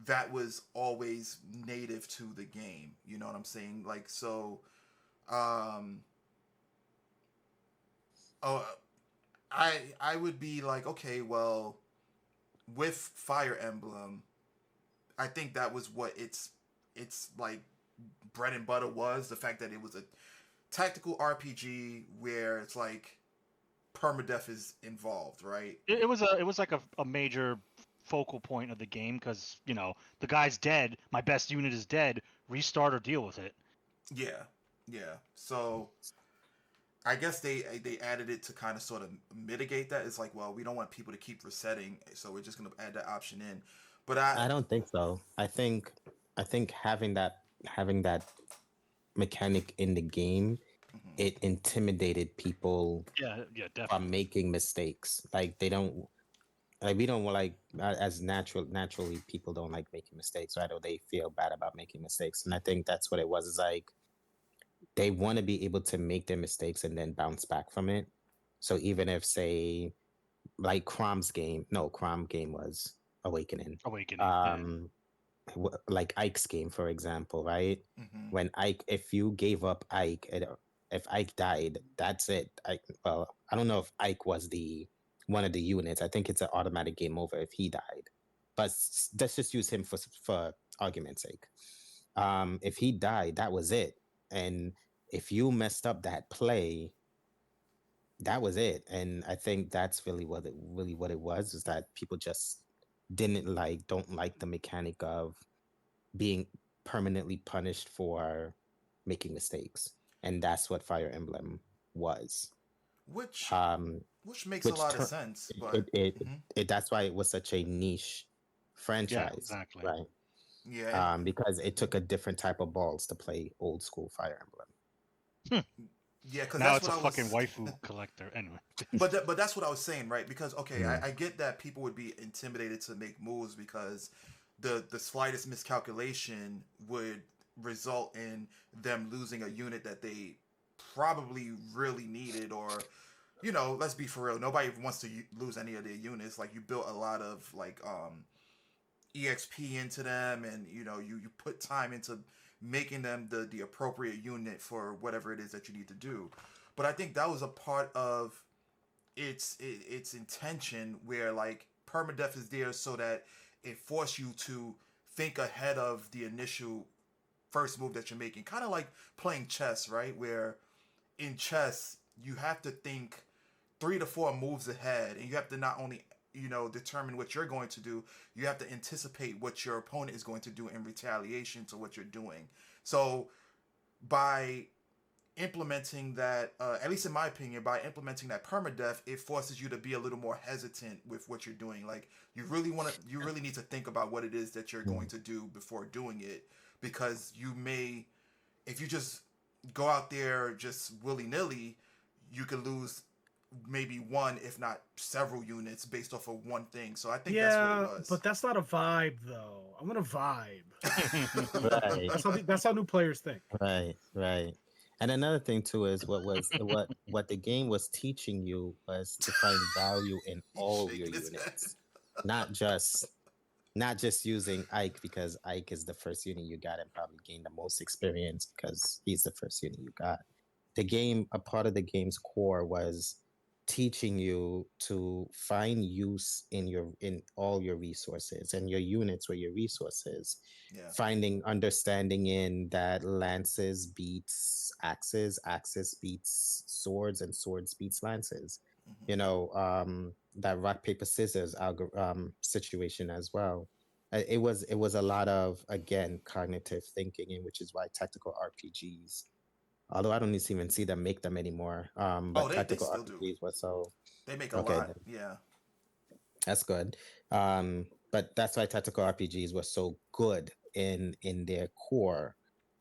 C: that was always native to the game. You know what I'm saying? Like so um oh I would be like okay, well with Fire Emblem, I think that was what it's like bread and butter was the fact that it was a tactical RPG where it's like permadeath is involved, right?
B: It was like a major focal point of the game because the guy's dead. My best unit is dead. Restart or deal with it.
C: Yeah, yeah. So I guess they added it to kind of sort of mitigate that. It's like, well, we don't want people to keep resetting, so we're just gonna add that option in. But
D: I don't think so. I think having that mechanic in the game,
C: mhm.
D: it intimidated people
B: Yeah,
D: from
B: definitely.
D: making mistakes. Like they don't like we don't like as naturally people don't like making mistakes, right? Or they feel bad about making mistakes. And I think that's what it was. Is like they want to be able to make their mistakes and then bounce back from it. So even if say like Crom game was Awakening.
B: Awakening. Yeah.
D: Um like Ike's game, for example, right?
C: Mhm.
D: When Ike, if you gave up Ike, if Ike died, that's it. I don't know if Ike was the one of the units. I think it's an automatic game over if he died. But let's just use him for argument's sake. If he died, that was it. And if you messed up that play, that was it. And I think that's really what it was, is that people just don't like the mechanic of being permanently punished for making mistakes, and that's what Fire Emblem was.
C: which
D: Um,
C: which makes a
D: which
C: lot of
D: tur-
C: sense, but
D: it, it
C: mhm.
D: it that's why it was such a niche
B: Yeah,
D: franchise,
B: exactly.
D: right?
C: Yeah, and
D: Because it took a different type of balls to play old school Fire Emblem.
C: yeah, because
B: Now
C: that's
B: it's
C: what
B: a
C: I
B: fucking
C: was.
B: waifu collector. Anyway.
C: But that's what I was saying, right? Because okay,
D: Mm.
C: I get that people would be intimidated to make moves because the slightest miscalculation would result in them losing a unit that they probably really needed, or let's be for real, nobody wants to lose any of their units. Like you built a lot of like exp into them, and you put time into making them the appropriate unit for whatever it is that you need to do. But I think that was a part of its intention, where like permadeath is there so that it forces you to think ahead of the initial first move that you're making, kind of like playing chess, right? Where in chess you have to think 3 to 4 moves ahead, and you have to not only determine what you're going to do, you have to anticipate what your opponent is going to do in retaliation to what you're doing. So by implementing that, at least in my opinion, by implementing that permadeath, it forces you to be a little more hesitant with what you're doing. Like you really need to think about what it is that you're going
D: Mm.
C: to do before doing it, because you may, if you just go out there just willy nilly, you could lose maybe one, if not several units based off of one thing. So I think that's what it
A: Yeah,
C: was.
A: but that's not a vibe though. I want a vibe.
D: Right,
A: That's how new players think.
D: right. And another thing too is what the game was teaching you was to find value in
C: He's
D: all your
C: shaking his head.
D: units, not just not just using Ike because Ike is the first unit you got and probably gained the most experience because he's the first unit you got. A part of the game's core was teaching you to find use in all your resources, and your units were your resources.
C: Yeah.
D: Understanding in that lances beats axes, axes beats swords, and swords beats lances.
C: Hmm.
D: That rock paper scissors situation as well. It was a lot of, again, cognitive thinking, and which is why tactical RPGs, although I don't even see them make them anymore.
C: Oh,
D: But
C: they
D: tactical
C: still do.
D: RPGs were so
C: They make a
D: okay.
C: lot.
D: Then.
C: Yeah.
D: That's good. But that's why tactical RPGs were so good in their core,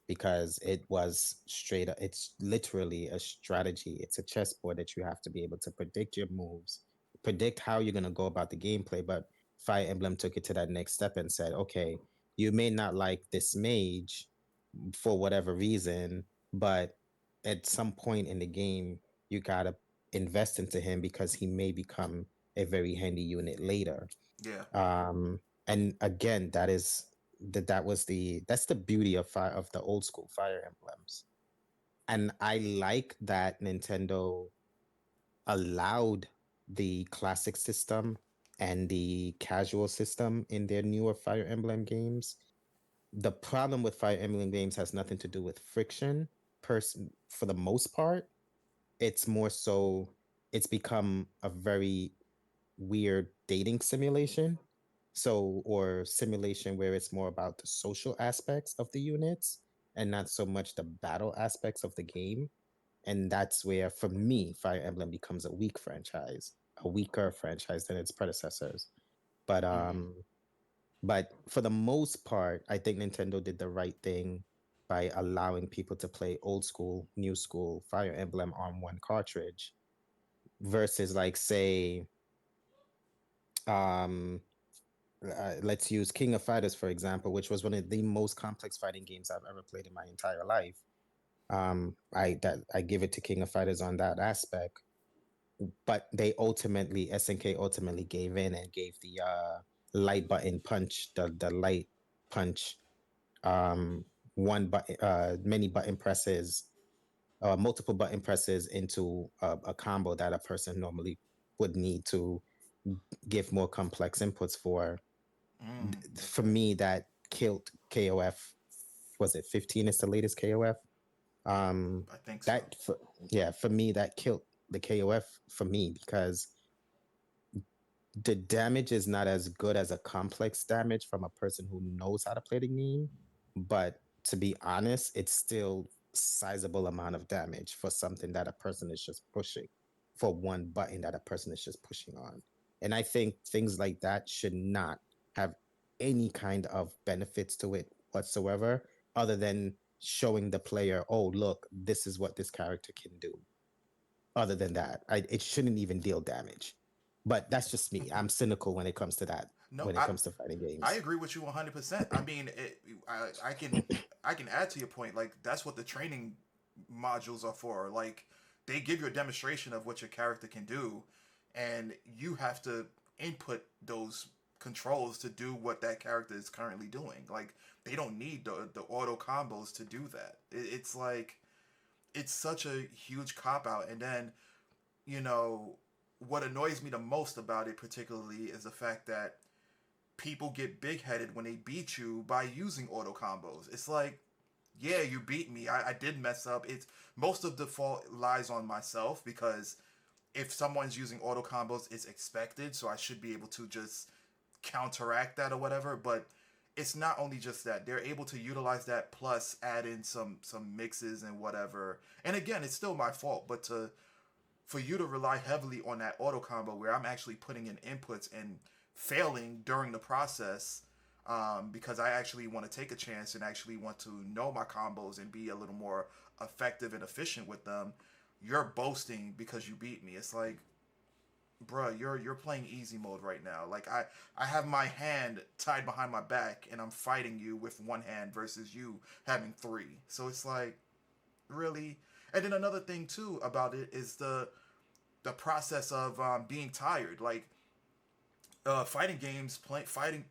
D: because it was straight up, it's literally a strategy. It's a chessboard that you have to be able to predict your moves, predict how you're going to go about the gameplay. But Fire Emblem took it to that next step and said, okay, you may not like this mage for whatever reason, but at some point in the game, you got to invest into him because he may become a very handy unit later.
C: Yeah.
D: And again, that's the beauty of the old school Fire Emblems. And I like that Nintendo allowed the classic system and the casual system in their newer Fire Emblem games. The problem with Fire Emblem games has nothing to do with friction, for the most part. It's more so it's become a very weird dating simulation. So, or simulation where it's more about the social aspects of the units and not so much the battle aspects of the game. And that's where, for me, Fire Emblem becomes a weaker franchise than its predecessors. But
C: Mm-hmm.
D: but for the most part, I think Nintendo did the right thing by allowing people to play old school, new school Fire Emblem on one cartridge versus, like, say, um let's use King of Fighters for example, which was one of the most complex fighting games I've ever played in my entire life. I give it to King of Fighters on that aspect, but SNK ultimately gave in and gave the light button punch, the light punch, um one button, many button presses, multiple button presses into a combo that a person normally would need to give more complex inputs for. For
C: Okay.
D: me, that killed KOF. Was it 15 is the latest KOF? Um,
C: I think so.
D: that for, yeah, for me that killed the KOF for me, because the damage is not as good as a complex damage from a person who knows how to play the game. But to be honest, it's still sizable amount of damage for something that a person is just pushing, for one button that a person is just pushing on. And I think things like that should not have any kind of benefits to it whatsoever, other than showing the player, oh, look, this is what this character can do. Other than that, it shouldn't even deal damage. But that's just me. I'm cynical when it comes to that.
C: No,
D: When it comes to fighting
C: I
D: games.
C: agree with you 100%. I mean, I can add to your point. Like that's what the training modules are for. Like they give you a demonstration of what your character can do, and you have to input those controls to do what that character is currently doing. Like they don't need the auto combos to do that. It's like it's such a huge cop out. And then you know what annoys me the most about it, particularly, is the fact that people get big headed when they beat you by using auto combos. It's like, yeah, you beat me. I did mess up. It's most of the fault lies on myself because if someone's using auto combos, it's expected, so I should be able to just counteract that or whatever. But it's not only just that; they're able to utilize that plus add in some mixes and whatever. And again, it's still my fault, but to for you to rely heavily on that auto combo where I'm actually putting in inputs and failing during the process because I actually want to take a chance and actually want to know my combos and be a little more effective and efficient with them. You're boasting because you beat me. It's like, bruh, you're playing easy mode right now. Like I have my hand tied behind my back and I'm fighting you with one hand versus you having three. So it's like, really. And then another thing too about it is the process of being tired. Like fighting games, playing fighting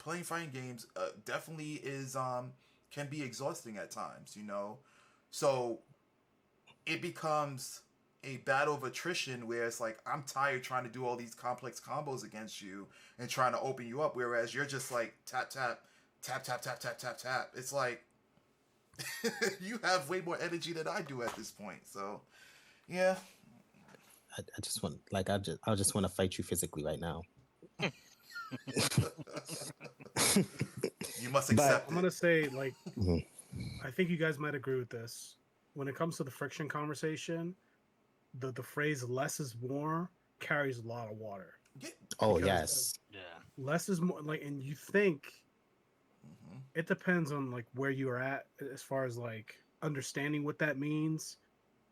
C: games definitely is can be exhausting at times. So it becomes a battle of attrition where it's like I'm tired trying to do all these complex combos against you and trying to open you up, whereas you're just like tap tap tap tap tap tap tap tap. It's like you have way more energy than I do at this point. So yeah.
D: I just want, like, I just want to fight you physically right now.
C: You must
D: But
C: accept
A: I'm
C: it.
A: gonna say, like,
D: Mhm.
A: I think you guys might agree with this. When it comes to the friction conversation, the phrase "less is more" carries a lot of water
C: Yeah,
D: Oh
A: because
D: yes,
B: Yeah.
A: less is more. Like, and you think
C: Hmm.
A: it depends on like where you are at as far as like understanding what that means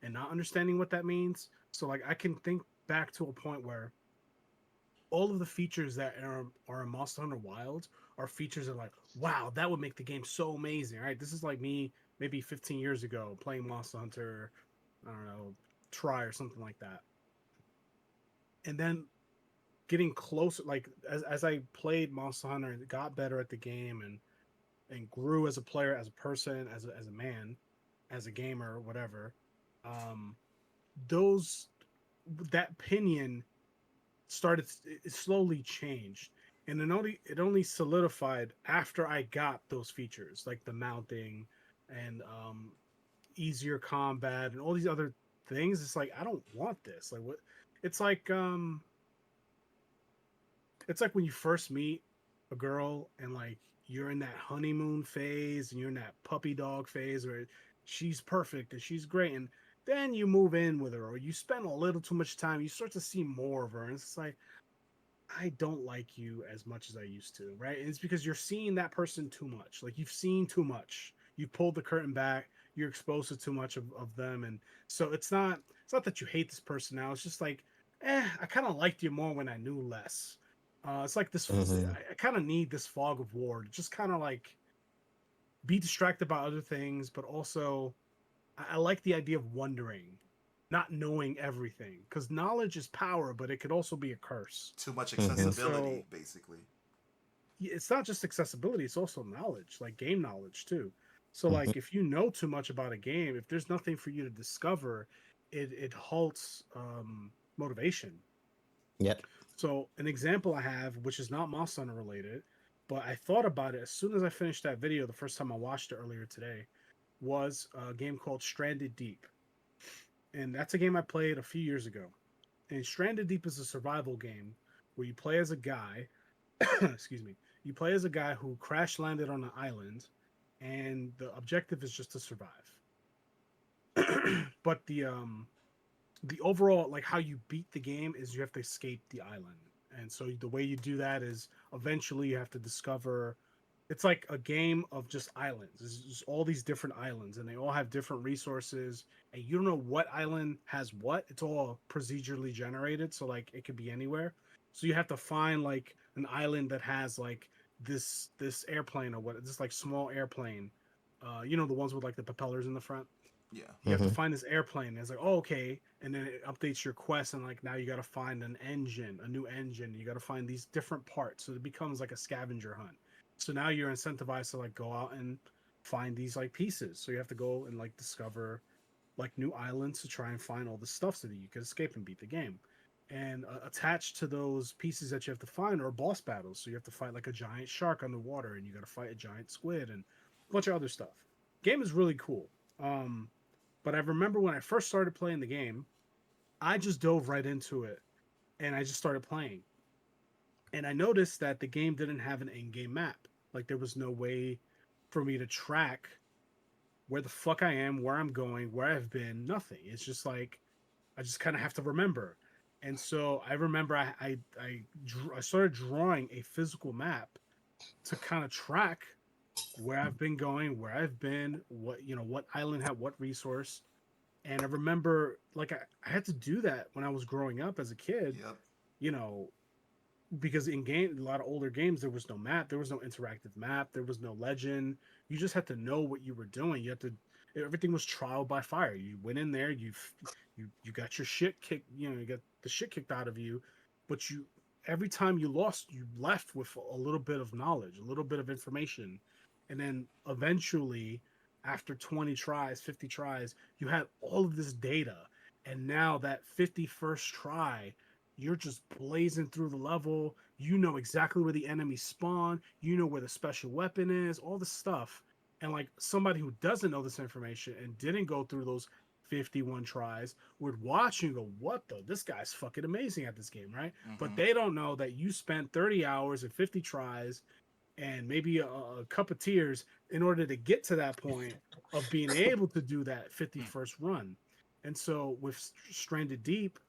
A: and not understanding what that means. So like I can think back to a point where all of the features that are in Monster Hunter Wild are features that are like, wow, that would make the game so amazing. Right? This is like me maybe 15 years ago playing Monster Hunter, I don't know, try or something like that. And then getting closer, like as I played Monster Hunter and got better at the game and grew as a player, as a person, as a man, as a gamer, whatever. Um, those that opinion started it slowly changed, and it only solidified after I got those features like the mounting and easier combat and all these other things. It's like I don't want this. Like what? It's like um, it's like when you first meet a girl and like you're in that honeymoon phase and you're in that puppy dog phase where she's perfect and she's great, and then you move in with her or you spend a little too much time, you start to see more of her, and it's like I don't like you as much as I used to, right? And it's because you're seeing that person too much. Like you've seen too much. You pulled the curtain back. You're exposed to too much of them, and so it's not that you hate this person now. It's just like, I kind of liked you more when I knew less. It's like this.
D: Hmm.
A: I kind of need this fog of war to just kind of like be distracted by other things, but also I like the idea of wondering, not knowing everything, because knowledge is power, but it could also be a curse.
C: Too much
D: Hmm.
A: And
C: accessibility,
A: so
C: basically.
A: it's not just accessibility, it's also knowledge, like game knowledge too. So
D: Hmm.
A: like if you know too much about a game, if there's nothing for you to discover, it halts motivation.
D: Yep.
A: So an example I have, which is not Monster Hunter related, but I thought about it as soon as I finished that video the first time I watched it earlier today, was a game called Stranded Deep. And that's a game I played a few years ago. And Stranded Deep is a survival game where you play as a guy excuse me, you play as a guy who crash landed on an island, and the objective is just to survive. But the overall, like how you beat the game is you have to escape the island, and so the way you do that is eventually you have to discover. It's like a game of just islands. It's just all these different islands, and they all have different resources, and you don't know what island has what. It's all procedurally generated, so like it could be anywhere. So you have to find like an island that has like this airplane or what, this like small airplane. The ones with like the propellers in the front.
C: Yeah.
A: You have to
D: Hmm.
A: find this airplane. And it's like, oh, okay, and then it updates your quest, and like now you got to find an engine, a new engine. You got to find these different parts, so it becomes like a scavenger hunt. So now you're incentivized to like go out and find these like pieces. So you have to go and like discover like new islands to try and find all the stuff so that you can escape and beat the game. And attached to those pieces that you have to find are boss battles. So you have to fight like a giant shark underwater, and you got to fight a giant squid and a bunch of other stuff. Game is really cool. Um, but I remember when I first started playing the game, I just dove right into it and I just started playing. And I noticed that the game didn't have an in-game map. Like there was no way for me to track where the fuck I am, where I'm going, where I've been, nothing. It's just like I just kind of have to remember. And so I remember I started drawing a physical map to kind of track where I've been going, where I've been, what island had what resource. And I remember like I had to do that when I was growing up as a kid,
C: Yep.
A: you know, because in game a lot of older games there was no map, there was no interactive map, there was no legend. You just had to know what you were doing. You had to everything was trial by fire. You went in there, you got your shit kicked, you got the shit kicked out of you, but you every time you lost, you left with a little bit of knowledge, a little bit of information. And then eventually after 20 tries, 50 tries, you had all of this data. And now that 51st try, you're just blazing through the level. You know exactly where the enemies spawn. You know where the special weapon is, all this stuff. And like somebody who doesn't know this information and didn't go through those 51 tries would watch you and go, what the? This guy's fucking amazing at this game, right? But
C: Hmm.
A: they don't know that you spent 30 hours and 50 tries and maybe a cup of tears in order to get to that point of being able to do that
B: Hmm.
A: 51st run. And so with Stranded Deep,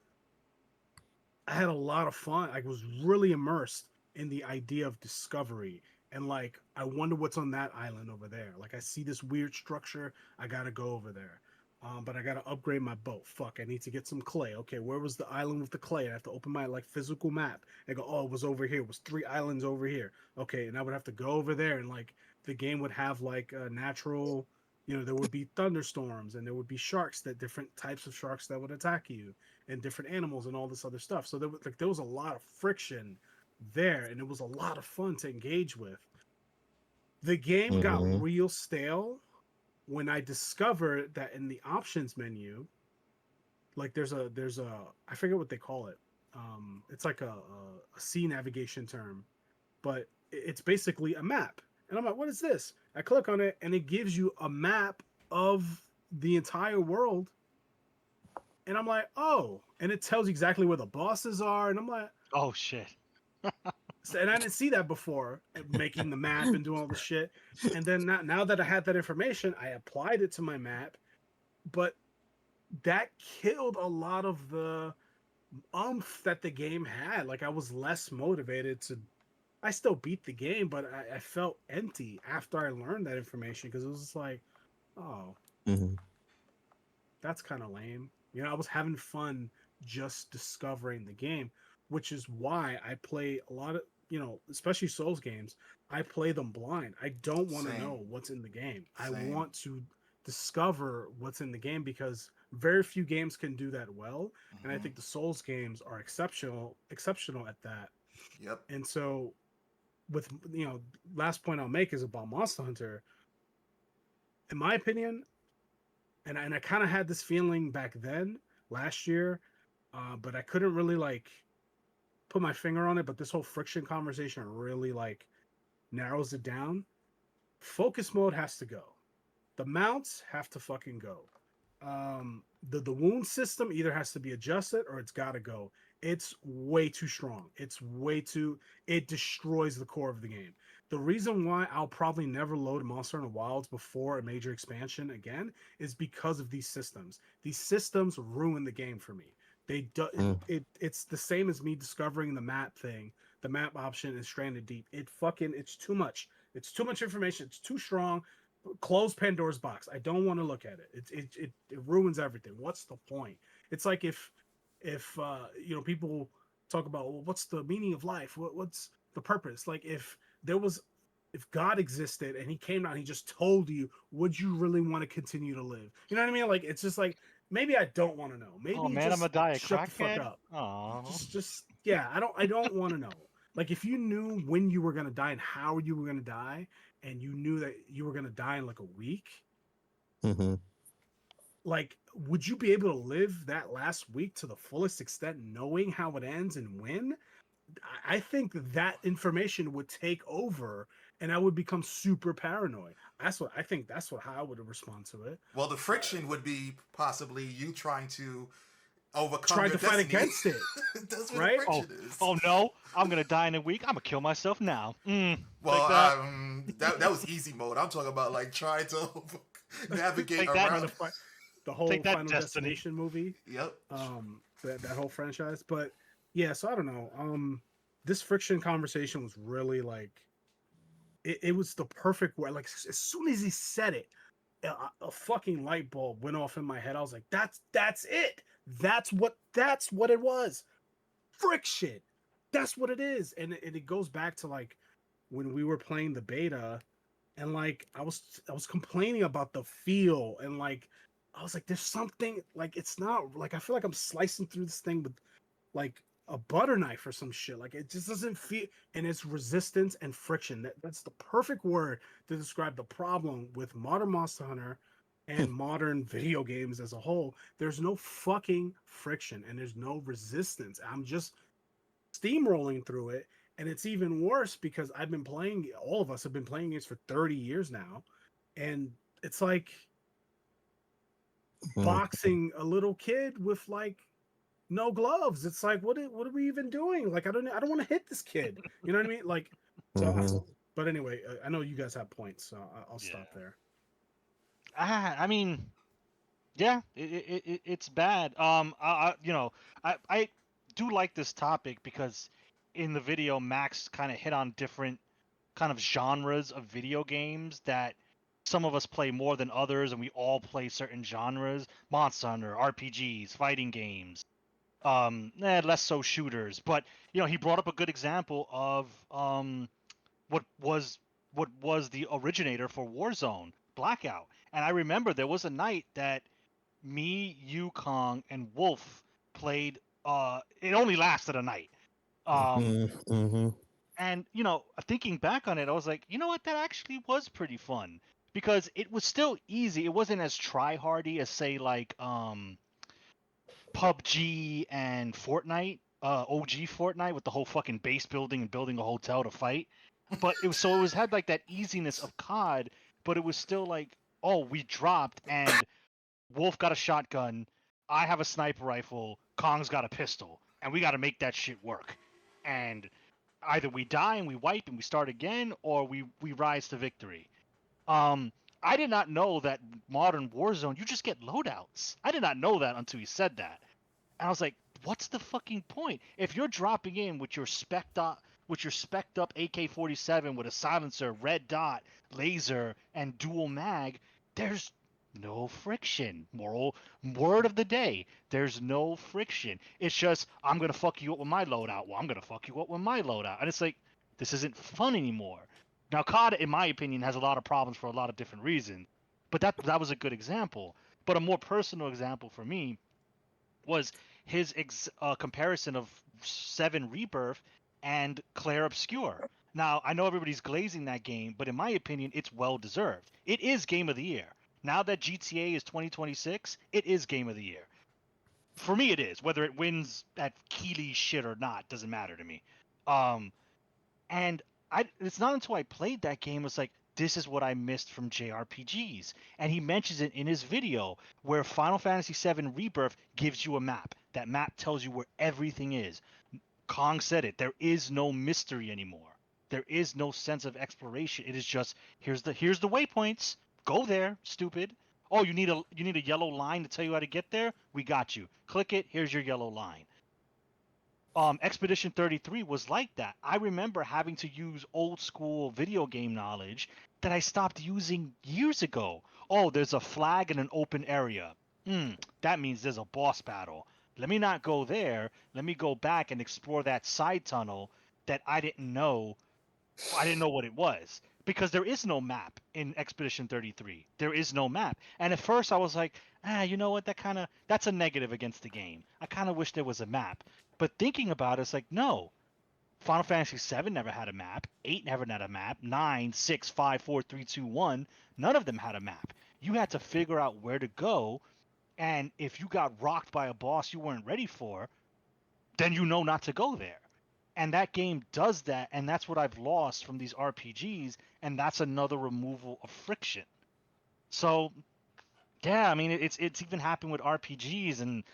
A: I had a lot of fun. I was really immersed in the idea of discovery. And like, I wonder what's on that island over there. Like, I see this weird structure. I gotta go over there. But I gotta upgrade my boat. Fuck, I need to get some clay. Okay, where was the island with the clay? I have to open my like physical map and go, oh, it was over here. It was 3 islands over here. Okay, and I would have to go over there, and like the game would have like a natural, there would be thunderstorms, and there would be sharks, that different types of sharks that would attack you, and different animals and all this other stuff. So there was a lot of friction there, and it was a lot of fun to engage with. The game got
D: Mm-hmm.
A: real stale when I discovered that in the options menu, like there's a I forget what they call it. It's like a sea navigation term, but it's basically a map. And I'm like, what is this? I click on it, and it gives you a map of the entire world. And I'm like, oh, and it tells you exactly where the bosses are. And I'm like,
B: Oh shit.
A: and I didn't see that before, making the map and doing all the shit. And then now that I had that information, I applied it to my map, but that killed a lot of the umph that the game had. Like, I was less motivated to. I still beat the game, but I felt empty after I learned that information, because it was just like, oh,
D: Mm-hmm.
A: that's kind of lame. I was having fun just discovering the game, which is why I play a lot of, especially Souls games. I play them blind. I don't want to
C: Same.
A: know what's in the game. I
C: Same.
A: want to discover what's in the game, because very few games can do that well. And I
C: Mhm.
A: think the Souls games are exceptional at that.
C: Yep.
A: And so, with, last point I'll make is about Monster Hunter. In my opinion, and I kind of had this feeling back then last year, but I couldn't really like put my finger on it. But this whole friction conversation really like narrows it down. Focus mode has to go. The mounts have to fucking go. The wound system either has to be adjusted or it's got to go. It's way too strong. It destroys the core of the game. The reason why I'll probably never load Monster Hunter Wilds before a major expansion again is because of these systems. These systems ruin the game for me. They do,
D: Mm.
A: it's the same as me discovering the map thing, the map option in Stranded Deep. It's too much. It's too much information. It's too strong. Close Pandora's box. I don't want to look at it. It ruins everything. What's the point? It's like if people talk about, well, what's the meaning of life? What's the purpose? Like, if God existed and he came down, he just told you, would you really want to continue to live? You know what I mean? Like, it's just like, maybe I don't want to know. Maybe
B: Oh man, I'm
A: just
B: gonna die a
A: shut the fuck
B: crackhead.
A: up.
B: Oh.
A: Just yeah, I don't want to know. Like, if you knew when you were gonna die and how you were gonna die, and you knew that you were gonna die in like a week,
D: Mm-hmm.
A: like, would you be able to live that last week to the fullest extent, knowing how it ends and when? I think that information would take over, and I would become super paranoid. That's how I would respond to it.
C: Well, the friction would be possibly you trying to overcome
A: Trying
C: your
A: to fight
C: destiny.
A: against it,
C: That's what
A: right?
C: the
B: Oh.
C: friction is.
B: Oh no, I'm gonna die in a week. I'm gonna kill myself now.
C: Well,
B: Take that.
C: that was easy mode. I'm talking about like trying to navigate
B: Take that.
A: Trying
C: around.
A: to fight the whole
B: Take that,
A: Final
B: Destiny.
A: Destination movie.
C: Yep.
A: That whole franchise. But yeah, so I don't know. This friction conversation was really like, it was the perfect way. Like, as soon as he said it, a fucking light bulb went off in my head. I was like, that's it. That's what it was. Friction. That's what it is. And it goes back to like when we were playing the beta, and like I was complaining about the feel, and like I was like, there's something, like, it's not like, I feel like I'm slicing through this thing with like a butter knife or some shit. Like, it just doesn't feel, and it's resistance and friction. That's the perfect word to describe the problem with modern Monster Hunter and modern video games as a whole. There's no fucking friction and there's no resistance. I'm just steamrolling through it. And it's even worse because all of us have been playing games for 30 years now. And it's like boxing a little kid with like no gloves. It's like, what are we even doing? Like, I don't want to hit this kid. You know what I mean? Like, so.
D: Mm-hmm.
A: But anyway, I know you guys have points, so I'll stop there.
B: I mean, yeah, it's bad. I do like this topic because in the video, Max kind of hit on different kind of genres of video games that some of us play more than others, and we all play certain genres: Monster Hunter, RPGs, fighting games, less so shooters. But he brought up a good example of what was what was the originator for Warzone, Blackout. And I remember there was a night that me, you, Kong, and Wolf played. It only lasted a night.
D: Mm-hmm.
B: And thinking back on it, I was like, you know what, that actually was pretty fun because it was still easy. It wasn't as try hardy as say like PUBG and Fortnite, OG Fortnite with the whole fucking base building and building a hotel to fight. But it was had like that easiness of COD, but it was still like, oh, we dropped and Wolf got a shotgun, I have a sniper rifle, Kong's got a pistol, and we got to make that shit work. And either we die and we wipe and we start again, or we rise to victory. Um, I did not know that modern Warzone you just get loadouts. I did not know that until he said that. And I was like, what's the fucking point? If you're dropping in with your spec'd up AK-47 with a silencer, red dot, laser, and dual mag, there's no friction. Moral word of the day: there's no friction. It's just, I'm gonna fuck you up with my loadout. Well, I'm gonna fuck you up with my loadout, and it's like, this isn't fun anymore. Now, COD, in my opinion, has a lot of problems for a lot of different reasons, but that was a good example. But a more personal example for me was his comparison of Seven Rebirth and Claire Obscure. Now, I know everybody's glazing that game, but in my opinion, it's well deserved. It is Game of the Year. Now that GTA is 2026, it is Game of the Year. For me, it is. Whether it wins at Keeley shit or not doesn't matter to me. Um, and it's not until I played that game I was like, this is what I missed from JRPGs. And he mentions it in his video where Final Fantasy VII Rebirth gives you a map. That map tells you where everything is. Kong said it. There is no mystery anymore. There is no sense of exploration. It is just, here's the waypoints. Go there, stupid. Oh, you need a yellow line to tell you how to get there? We got you. Click it. Here's your yellow line. Expedition 33 was like that. I remember having to use old school video game knowledge that I stopped using years ago. Oh, there's a flag in an open area. That means there's a boss battle. Let me not go there. Let me go back and explore that side tunnel that I didn't know. I didn't know what it was because there is no map in Expedition 33. There is no map. And at first I was like, you know what? That's a negative against the game. I kind of wish there was a map. But thinking about it, it's like, no. Final Fantasy 7 never had a map. 8 never had a map. 9, 6, 5, 4, 3, 2, 1. None of them had a map. You had to figure out where to go. And if you got rocked by a boss you weren't ready for, then you know not to go there. And that game does that, and that's what I've lost from these RPGs, and that's another removal of friction. So, yeah, I mean, it's even happened with RPGs, and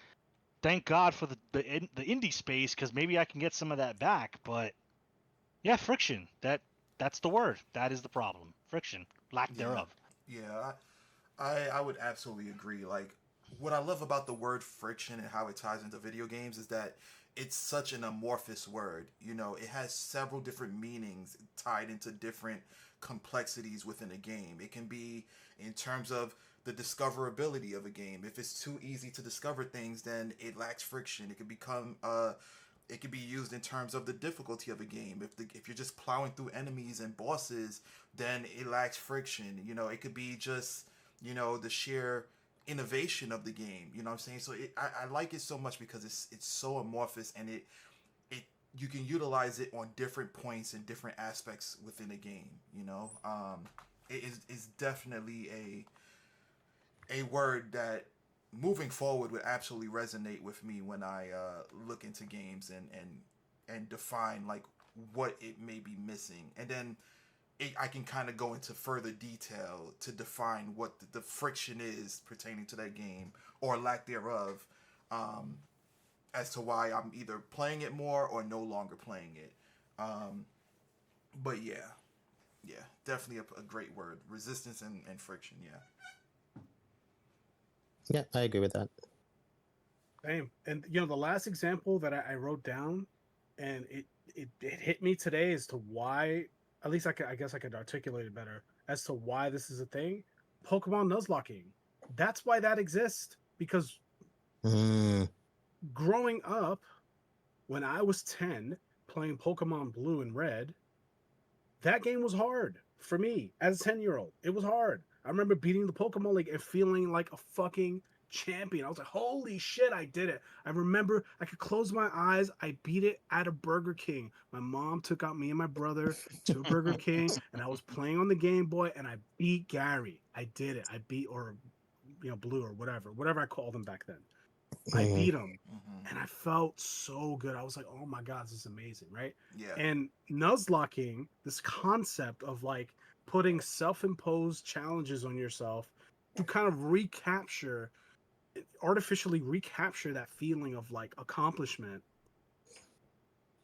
B: thank God for the indie space, because maybe I can get some of that back. But yeah, friction. That's the word. That is the problem. Friction, lack
C: Yeah,
B: thereof.
C: yeah. I would absolutely agree. Like, what I love about the word friction and how it ties into video games is that it's such an amorphous word. You know, it has several different meanings tied into different complexities within a game. It can be in terms of the discoverability of a game. If it's too easy to discover things, then it lacks friction. It can become it can be used in terms of the difficulty of a game. If you're just plowing through enemies and bosses, then it lacks friction. You know, it could be just, the sheer innovation of the game. You know what I'm saying? So I like it so much because it's so amorphous, and it you can utilize it on different points and different aspects within a game. It's definitely a word that moving forward would absolutely resonate with me when I look into games and define like what it may be missing, and then I can kind of go into further detail to define what the friction is pertaining to that game or lack thereof, as to why I'm either playing it more or no longer playing it. But yeah, definitely a great word: resistance and friction. Yeah.
D: Yeah, I agree with that.
A: Same. And the last example that I wrote down, and it hit me today as to why. At least I guess I could articulate it better as to why this is a thing. Pokemon Nuzlocking. That's why that exists. Because
D: Mm.
A: growing up, when I was 10, playing Pokemon Blue and Red, that game was hard for me as a 10-year-old. It was hard. I remember beating the Pokemon League and feeling like a fucking champion. I was like, holy shit, I did it. I remember I could close my eyes. I beat it at a Burger King. My mom took out me and my brother to Burger King, and I was playing on the Game Boy, and I beat Gary. I did it. I beat, or, Blue or whatever I called him back then. I
D: Mm.
A: beat him,
C: Mm-hmm.
A: and I felt so good. I was like, "Oh my god, this is amazing!" Right?
C: Yeah.
A: And Nuzlocking, this concept of like putting self-imposed challenges on yourself to kind of artificially recapture that feeling of like accomplishment.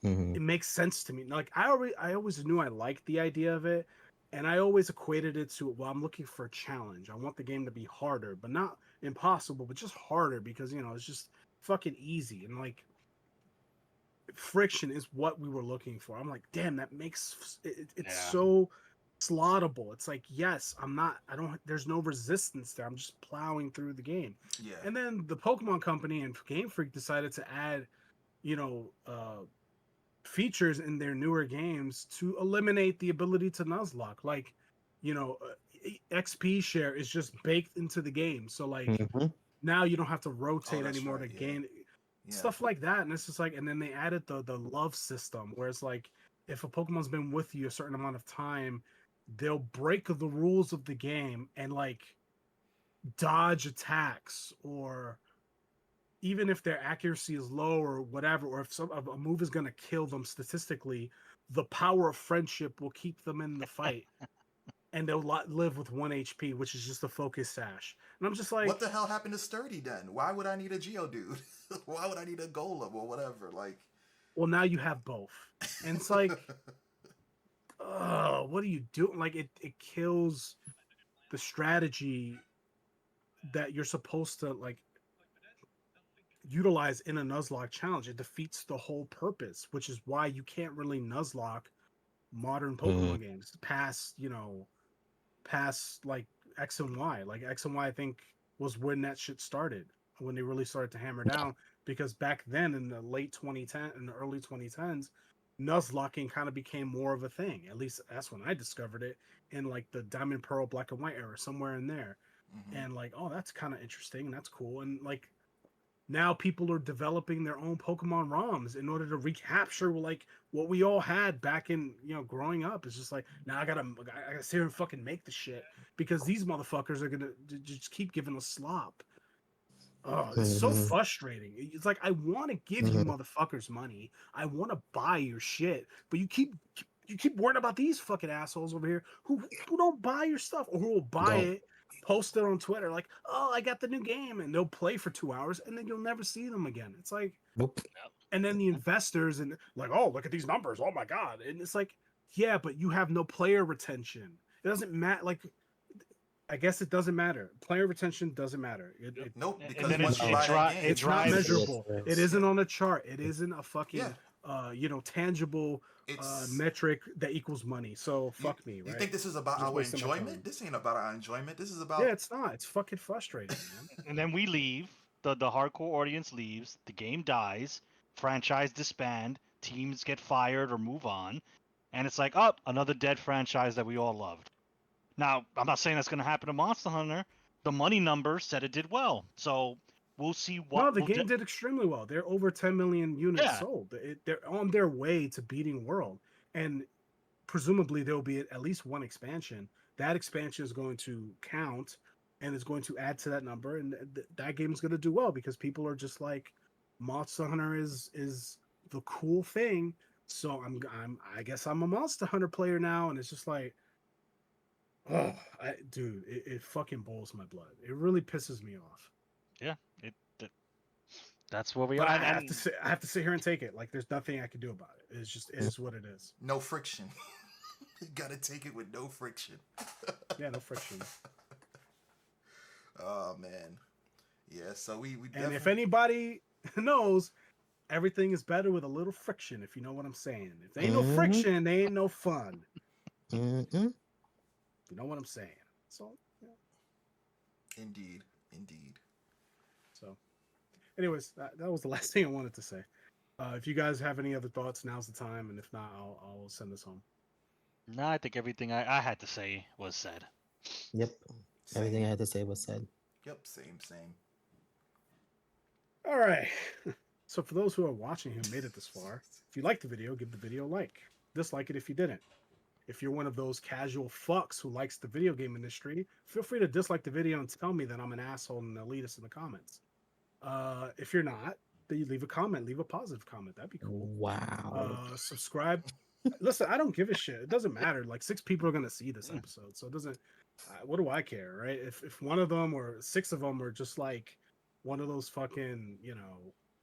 D: Mhm.
A: It makes sense to me. Like I always knew I liked the idea of it, and I always equated it to, well, I'm looking for a challenge. I want the game to be harder, but not impossible, but just harder because it's just fucking easy, and like friction is what we were looking for. I'm like, damn, that makes it's
B: Yeah.
A: so slottable. It's like, yes, there's no resistance there. I'm just plowing through the game.
C: Yeah.
A: And then the Pokemon Company and Game Freak decided to add, features in their newer games to eliminate the ability to Nuzlocke. Like, XP share is just baked into the game. So like
D: Mhm.
A: now you don't have to
C: Oh,
A: rotate
C: that's
A: anymore
C: right.
A: to
C: Yeah.
A: gain
C: Yeah.
A: stuff like that. And it's just like, and then they added the love system where it's like, if a Pokemon's been with you a certain amount of time, they'll break the rules of the game and like dodge attacks, or even if their accuracy is low or whatever, or if a move is going to kill them statistically, the power of friendship will keep them in the fight, and they'll live with 1 HP, which is just a focus sash. And I'm just like,
C: What the hell happened to Sturdy then? Why would I need a Geodude? Why would I need a Golem or whatever? Like,
A: well, now you have both, and it's like, what are you doing? Like, it kills the strategy that you're supposed to like utilize in a Nuzlocke challenge. It defeats the whole purpose, which is why you can't really Nuzlocke modern Pokemon games past like X and Y. Like X and Y, I think, was when that shit started, when they really started to hammer down. Because back then, in the early 2010s, Nuzlocking kind of became more of a thing. At least that's when I discovered it, in like the Diamond, Pearl, Black and White era, somewhere in there.
C: mm-hmm.
A: And like, oh, that's kind of interesting and that's cool. And like, now people are developing their own Pokemon ROMs in order to recapture like what we all had back in growing up. It's just like, now I gotta sit here and fucking make the shit because these motherfuckers are gonna just keep giving us slop. Oh, it's so
D: Mhm.
A: frustrating. It's like, I want to give you motherfuckers money. I want to buy your shit, but you keep worrying about these fucking assholes over here who don't buy your stuff, or who will buy
D: Don't.
A: it, post it on Twitter like, "Oh, I got the new game," and they'll play for 2 hours, and then you'll never see them again. It's like,
D: Nope.
A: and then the investors and like, "Oh, look at these numbers! Oh my god!" And it's like, yeah, but you have no player retention. It doesn't matter. Like, I guess it doesn't matter. Player retention doesn't matter.
C: Nope,
B: And
C: because
B: then
C: once you buy that game,
B: it
A: It's not
B: drives.
A: measurable. It isn't
C: Yeah.
A: on a chart. It isn't a
C: yeah,
A: fucking tangible
C: it's
A: metric that equals money. So
C: you.
A: fuck me,
C: You
A: right?
C: think this is about
A: Just
C: our
A: wasting my
C: enjoyment?
A: time.
C: This ain't about our enjoyment. This is
A: Yeah,
C: about
A: it's not. It's fucking frustrating, man.
B: And then we leave. The hardcore audience leaves. The game dies. Franchise disband. Teams get fired or move on. And it's like, oh, another dead franchise that we all loved. Now, I'm not saying that's going to happen to Monster Hunter. The money numbers said it did well. So we'll see what
A: No, the
B: will
A: game did extremely well. They're over 10 million units
B: Yeah.
A: sold. They're on their way to beating World, and presumably there will be at least one expansion. That expansion is going to count and is going to add to that number, and that game is going to do well because people are just like, Monster Hunter is the cool thing. So I guess I'm a Monster Hunter player now, and it's just like, oh, dude, it fucking boils my blood. It really pisses me off.
B: Yeah. It that's where we
A: But
B: are.
A: I have to sit here and take it. Like, there's nothing I can do about it. It's just, it is what it is.
C: no friction. You gotta take it with no friction.
A: Yeah, no friction.
C: Oh man, yeah. So we
A: And if anybody knows, everything is better with a little friction, if you know what I'm saying. If there ain't no
D: Mhm.
A: friction, there ain't no fun.
D: Mm-mm.
A: You know what I'm saying? So, yeah.
C: Indeed. Indeed.
A: So, anyways, that was the last thing I wanted to say. If you guys have any other thoughts, now's the time, and if not, I'll send this home.
B: No, I think everything I had to say was said.
D: Yep.
C: Same.
D: Everything I had to say was said.
C: Yep. Same.
A: All right. So for those who are watching who made it this far, if you liked the video, give the video a like. Dislike it if you didn't. If you're one of those casual fucks who likes the video game industry, feel free to dislike the video and tell me that I'm an asshole and an elitist in the comments. If you're not, then you leave a comment, leave a positive comment. That'd be cool.
D: Wow.
A: Subscribe. Listen, I don't give a shit. It doesn't matter. Like 6 people are gonna see this episode, so it doesn't. What do I care, right? If one of them or 6 of them are just like one of those fucking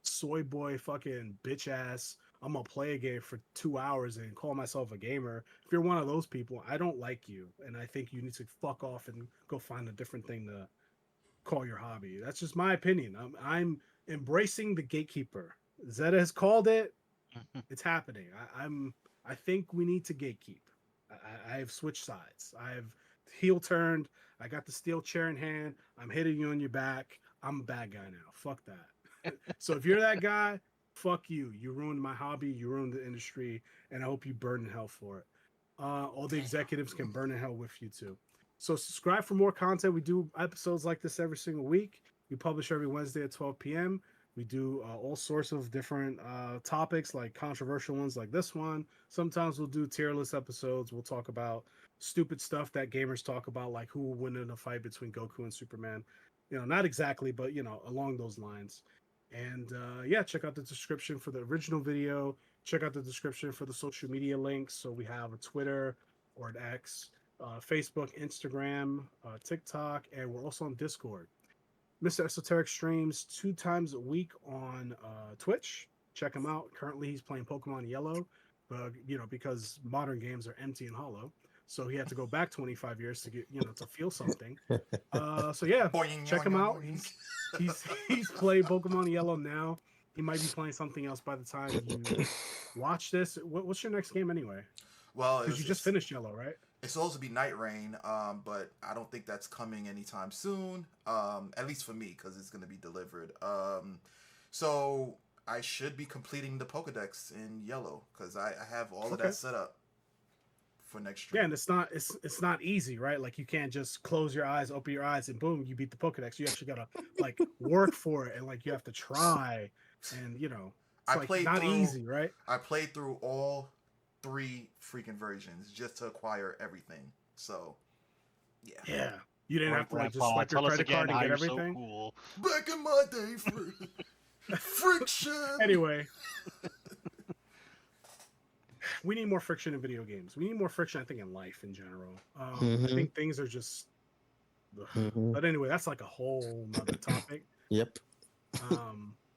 A: soy boy fucking bitch ass. I'm gonna play a game for 2 hours and call myself a gamer. If you're one of those people, I don't like you, and I think you need to fuck off and go find a different thing to call your hobby. That's just my opinion. I'm embracing the gatekeeper. Zeta has called it. It's happening. I think we need to gatekeep. I have switched sides. I've heel turned. I got the steel chair in hand. I'm hitting you on your back. I'm a bad guy now. Fuck that. So if you're that guy, fuck you. You ruined my hobby. You ruined the industry, and I hope you burn in hell for it. All the executives can burn in hell with you too. So subscribe for more content. We do episodes like this every single week. We publish every Wednesday at 12 p.m. We do all sorts of different topics, like controversial ones like this one. Sometimes we'll do tier list episodes. We'll talk about stupid stuff that gamers talk about, like who will win in a fight between Goku and Superman. Not exactly, but along those lines. And yeah, check out the description for the original video. Check out the description for the social media links. So we have a Twitter or an X, Facebook, Instagram, TikTok, and we're also on Discord. Mr. Esoteric streams 2 times a week on Twitch. Check him out. Currently, he's playing Pokemon Yellow, because modern games are empty and hollow. So he had to go back 25 years to get, to feel something. So yeah,
C: Boing,
A: check
C: boing,
A: him out.
C: boing.
A: He's played Pokemon Yellow now. He might be playing something else by the time you watch this. What's your next game anyway?
C: Well,
A: Because you just finished Yellow, right?
C: It's supposed to be Night Rain, but I don't think that's coming anytime soon. At least for me, because it's going to be delivered. So I should be completing the Pokedex in Yellow because I have all of that set up for next stream.
A: Yeah, and it's not easy, right? Like you can't just close your eyes, open your eyes, and boom, you beat the Pokedex. You actually gotta like work for it, and like you have to try, and it's not easy, right?
C: I played through all 3 freaking versions just to acquire everything. So, yeah.
A: Yeah. You didn't have to like just
B: Grandpa,
A: swipe your
B: tell us
A: credit
B: again
A: card and
B: how
A: get
B: you're
A: everything.
B: so cool.
C: Back in my day, friction.
A: Anyway, we need more friction in video games. We need more friction, I think, in life in general. I think things are just. But anyway, that's like a whole nother topic.
D: Yep.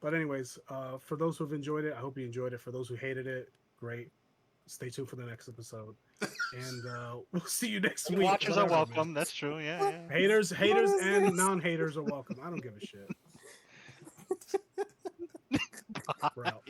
A: But anyways, for those who have enjoyed it, I hope you enjoyed it. For those who hated it, great. Stay tuned for the next episode, and we'll see you next week.
B: Watchers are
A: Whatever,
B: welcome.
A: man.
B: That's true. Yeah.
A: Haters and non-haters are welcome. I don't give a shit. We're out.